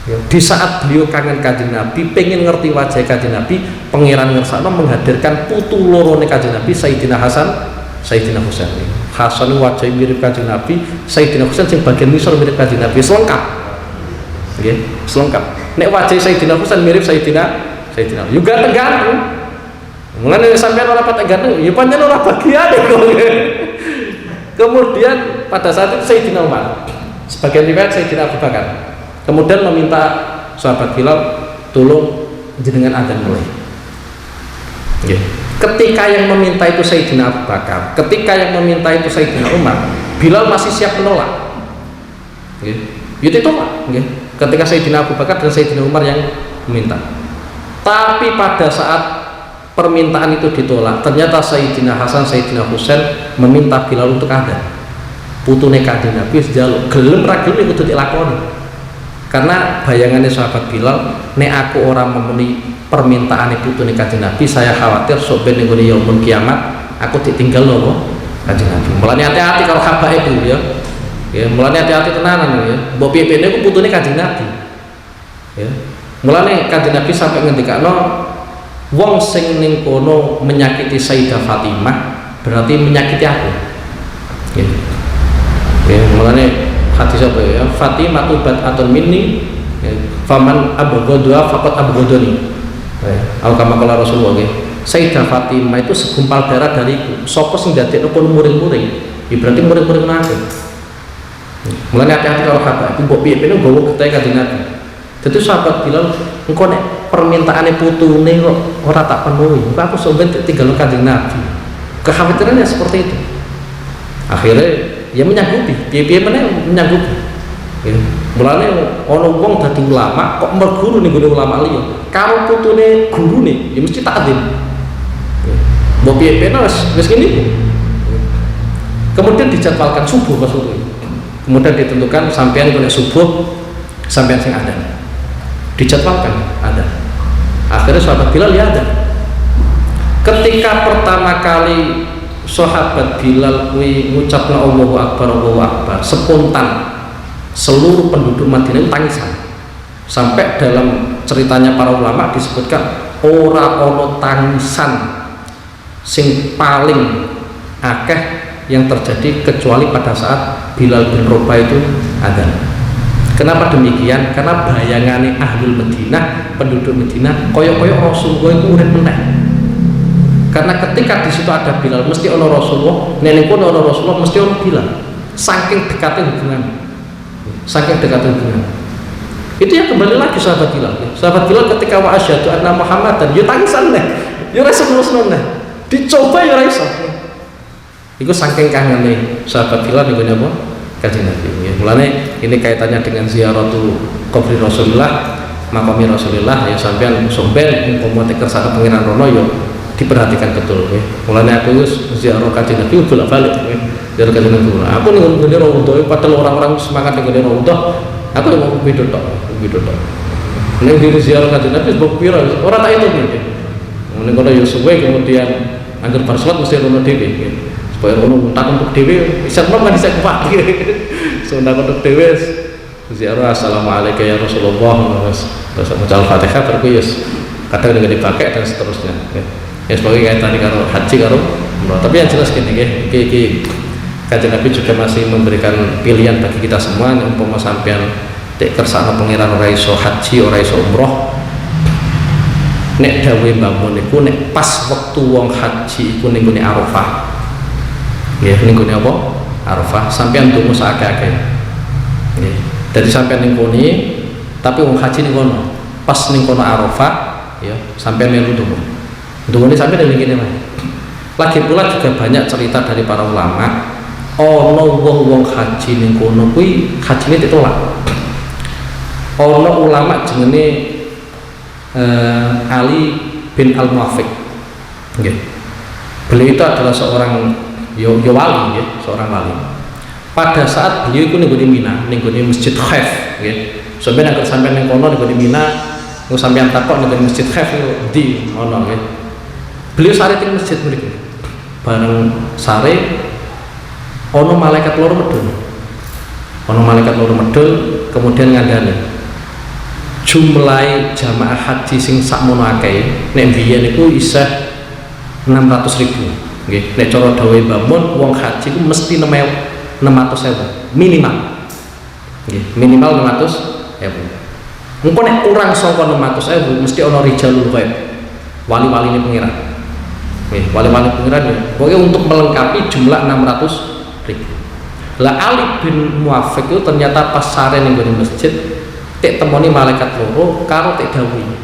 Ya, di saat beliau kangen Kanjeng Nabi, pengen ngerti wajah Kanjeng Nabi, pangeran ngersakno menghadirkan putu lorone Kanjeng Nabi, Sayyidina Hasan, Sayyidina Husain. Hasan wajahnya mirip Kanjeng Nabi, Sayyidina Husain sing bagian ngisor mirip Kanjeng Nabi, selengkap. Nggih, selengkap. Nek wajah Sayyidina Husain mirip Sayyidina Ali. Yo ganteng-ganteng. Mulane sampean ora patek ganteng, ya pancen ora bagian kok. Kemudian pada saat itu Sayyidina Umar, sebagian riwayat Sayyidina Abu Bakar, kemudian meminta sahabat Bilal, tolong jenengan adzan mulai. Ketika yang meminta itu Sayyidina Abu Bakar, ketika yang meminta itu Sayyidina Umar, Bilal masih siap menolak. Itu tolak. Ketika Sayyidina Abu Bakar dan Sayyidina Umar yang meminta. Tapi pada saat permintaan itu ditolak, ternyata Sayyidina Hasan, Sayyidina Husain meminta Bilal untuk adzan. Putune Kanjeng Nabi sejaluk gelem ra gelem kudu dilakoni. Karena bayangannya sahabat Bilal, nek aku orang memenuhi permintaan putune Kanjeng Nabi, saya khawatir sok ben ning yaumul kiamat aku ditinggal loh Kanjeng Nabi. Mulane hati-hati kalau habaib itu ya. Ya, mulane hati-hati tenanan ya. Mbok piye-piye niku putune Kanjeng Nabi. Ya. Mulane Kanjeng Nabi sampai ngendikano wong sing ning kono menyakiti Sayyidah Fatimah berarti menyakiti aku. Ya. Ya, mulane hadis apa ya, Fatimah tubat atun minni faman abghadha faqad abghadani. Aku kama kala Rasulullah nggih. Sayyidah Fatimah itu segumpal darah dariku. Sapa sing dadekno kono muring-muring, berarti muring-muring nake. Mulane hati-hati kalau habaib itu mbok piye-piye nggawa getahe Kanjeng Nabi. Dadi sahabat Bilal, engko nek permintaane putune kok ora tak penuhi, engko aku sampeyan tinggal Kanjeng Nabi. Kekhawatirannya seperti itu. Akhirnya ya menyanggupi, piye-piye meneh menyanggupi. Ya. Mulane ana wong dadi ulama kok merguru ning gone ulama liya. Karo putune gurune ya mesti tak adil. Ya. Mbok piye-piye wis ngene. Kemudian dijadwalkan subuh pas subuh. Kemudian ditentukan sampean kena subuh sampean sing adzan. Dijadwalkan adzan. Akhirnya sahabat Bilal ya adzan. Ketika pertama kali sahabat Bilal kuwi ngucapna Allahu Akbar, spontan seluruh penduduk Madinah tangisan. Sampai dalam ceritanya para ulama disebutkan ora ono tangisan sing paling akeh yang terjadi kecuali pada saat Bilal bin Rabah itu adzan. Kenapa demikian? Karena bayangane ahlul Madinah, penduduk Madinah, koyok-koyok Rasulullah itu urip meneh. Karena ketika di situ ada Bilal, mesti ono Rasulullah, nenek pun ono Rasulullah, mesti ono Bilal. Saking dekatnya hubungan, saking dekatnya hubungan. Itu yang kembali lagi sahabat Bilal. Sahabat Bilal ketika wa asyhadu anna Muhammadan, yo tangisan neh, yo rasa terus neh, dicoba yo rasa. Iku saking kangennya sahabat Bilal niku napa? Kanjeng Nabi. Ya, mulane ini kaitannya dengan ziaratul qabri Rasulullah, makami Rasulullah ya sampean somben umpama kersane pangeran rono yo diperhatikan betul ya. Mulane aku wis ziarah Kanjeng Nabi bolak-balik ya. Ziarah Kanjeng Nabi. Aku ning ngene Raudhah padahal orang-orang semangat ning ngene Raudhah, aku mau video tok. Ning diri ziarah Kanjeng Nabi mbok pira ora tak itu ya. Ning kono yo suwe kemudian angger bar salat mesti rono dhewe ya. Supaya rono tak untuk dhewe bisa kan bisa kuat. Sunah untuk dhewe ziarah assalamualaikum ya Rasulullah terus maca Al-Fatihah terus kadang dengan dipakai dan seterusnya ya. Ya sebagai kaitan karo haji karo umrah. Tapi yang jelas gini iki Kanjeng Nabi juga masih memberikan pilihan bagi kita semua umpama sampean tek kersane pangeran ora iso haji ora iso umrah, nek dawuhe mbangun niku nek pas wektu wong haji iku ning gone Arafah. Ya ning gone apa? Arafah, sampean ndonga sakake. Nggih. Dadi sampean ning kene tapi wong haji ning kono. Pas ning kono Arafah ya sampean melu ndonga. Ndongane sampean ning kene wae. Lagi pula juga banyak cerita dari para ulama, ana wong haji ning kono kuwi hajine ditolak. Ana ulama jenenge Ali bin Al-Muwafiq. Nggih. Beliau itu adalah seorang wali, ya, seorang wali. Pada saat beliau itu nenggone Mina, nenggone Masjid Khaif, nggih. Sampeyan angger sampeyan ning kono nenggone Mina, engko sampeyan takok nenggone Masjid Khaif ndi ono nggih. Beliau sare teng masjid mriku. Bareng sare ono malaikat loro medhun. Ono malaikat loro medhun kemudian ngandani. Jumlah jamaah haji sing sakmono akeh nek biyen niku isih 600.000. Nggih, nek cara dawuh Mbah Mun wong haji ku mesti 600.000 minimal. Nggih, minimal 600.000. Engko nek kurang saka 600.000 mesti ana rijalul ghaib. Wali-waline pengiran. Nggih, wali-wali pengiran ya. Pokoknya untuk melengkapi jumlah 600.000. Lah Ali bin Muafiq itu ternyata pas sare ning masjid tek temoni malaikat loro karo tek dawuhi.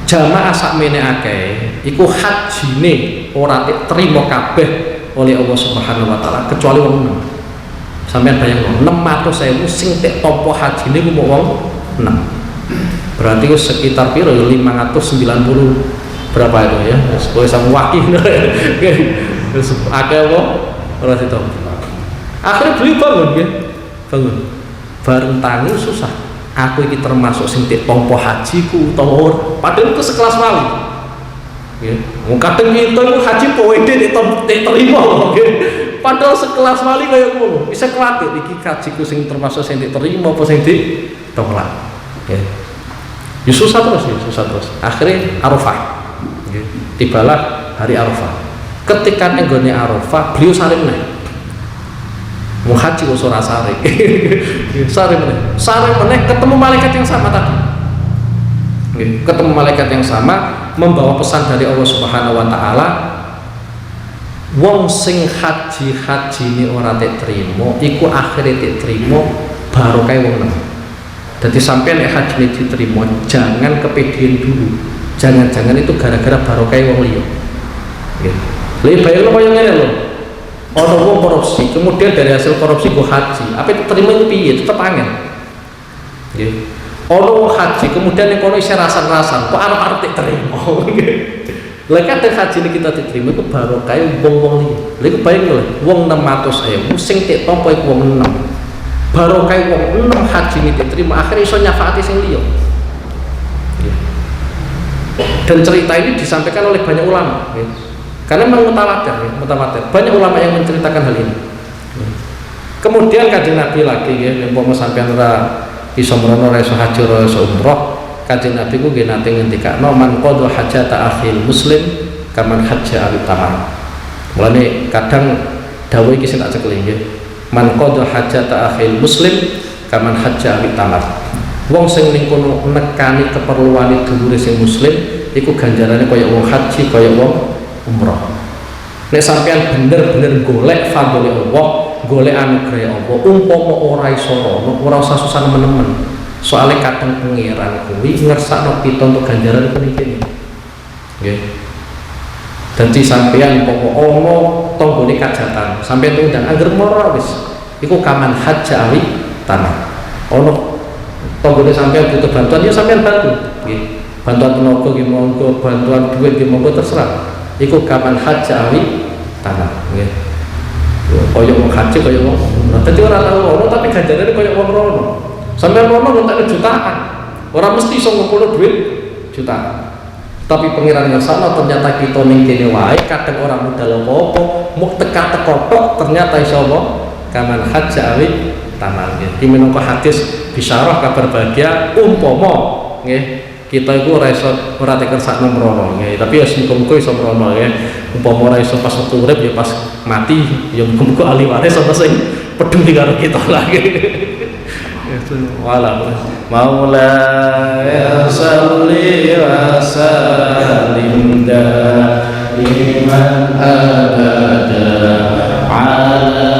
Jamaah sakmene akeh iku hajine ora terima kabeh oleh Allah Subhanahu wa taala kecuali wong 6. Sampeyan bayangno 600.000 sing tek tampa hajine ku mung wong 6. Berarti ku sekitar piro ya 590 berapa itu ya? Wis sama wakil. Wis akeh wong ora ditampa. Akhirnya beliau bangun ya. Bangun. Bareng tangi susah. Aku ini termasuk sing tompo hajiku utawa ora. Padahal itu sekelas wali. Nggih. Wong kadang kita itu haji poede diterima nggih. Padahal sekelas wali kaya ngono. Bisa kuwatir iki hajiku sing termasuk sing diterima apa sing ditolak. Nggih. Ya susah terus ya, susah terus. Akhirnya Arafah. Nggih. Tibalah hari Arafah. Ketika nenggone Arafah, beliau saling meneh. Mau haji kok ora sare. Sare meneh ketemu malaikat yang sama tadi. Ketemu malaikat yang sama membawa pesan dari Allah Subhanahu wa taala. Wong sing haji ini ora diterima, iku akhire diterima barokah wong nang. Dadi sampeyan nek haji diterima, jangan kepedean dulu. Jangan-jangan itu gara-gara barokah wong liya. Nggih. Lha bayangno koyo ngene lho. Ono wong korupsi, kemudian dari hasil korupsi gue haji, apa itu terima itu piye? Tetep angel. Nggih. Ono wong haji, kemudian nek kono isih rasan-rasan, kok arep-arep diterima. Lah kadang haji ini kita diterima itu barokah wong-wong liya. Lha iku bayang lho, wong 600.000 sing tek tampa iku wong 6. Barokah wong 6 haji ini diterima, akhirnya iso nyafaati sing liya. Dan cerita ini disampaikan oleh banyak ulama. Karena memang mutawatir. Banyak ulama yang menceritakan hal ini. Kemudian Kanjeng Nabi lagi ya, umpama sampeyan ora iso mrono ora iso haji ora iso umroh, Kanjeng Nabi ku nggih nate ngendikano man qadha hajata akhil muslim kaman hajja awi tamam. Mulane kadang dawuh iki sing tak cekeli nggih. Man qadha hajata akhil muslim kaman hajja awi tamam. Wong sing ning kono nekani keperluane dulure sing muslim iku ganjarane kaya wong haji kaya wong umroh. Nek sampean bener-bener golek fadhole Allah, golek anugerah Allah, umpama ora iso ora usah susah nemen-nemen. Soale kadang pengiran kuwi ngersakno kita untuk ganjaran puniki. Nggih. Dadi sampean umpama ana tanggane kajatan, sampean undang angger moro wis. Iku kaman hajja awi tanah. Ana tanggane sampean butuh bantuan ya sampean bantu. Nggih. Bantuan tenaga nggih monggo, bantuan duit nggih monggo terserah. Iku kapan haji awi tanah, nggih. Kaya wong haji kaya wong umroh. Dadi ora tau ono tapi ganjarane kaya wong rono. Sampeyan rono ngentekne jutaan. Ora mesti iso ngumpulno duit jutaan. Tapi pengiran yang sana ternyata kita ning kene wae kadang ora modal apa-apa, mung teka-teka tok ternyata insyaallah kaman haji awi tanah. Nggih. Di minangka hadis bisyarah kabar bahagia umpama nggih. Kita itu ora dikersakno mrono nggih, tapi ya muga-muga iso mrono ya. Umpama ora iso pas wektu urip ya pas mati ya muga-muga ahli waris ana sing peduli karo kita lagi. Wala maula ya salli wa sallim daiman abada ala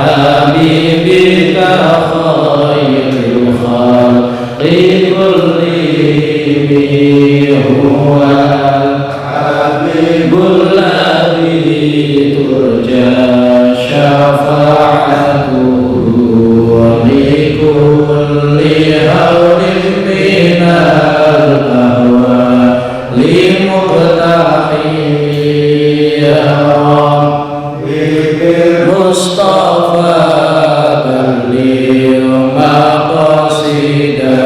habibika khairil khalqi هو الحبيب الذي ترجى شفاعته ولكل هول من الأهوال مقتحمي يا ربي بالمصطفى بلغ مقاصدنا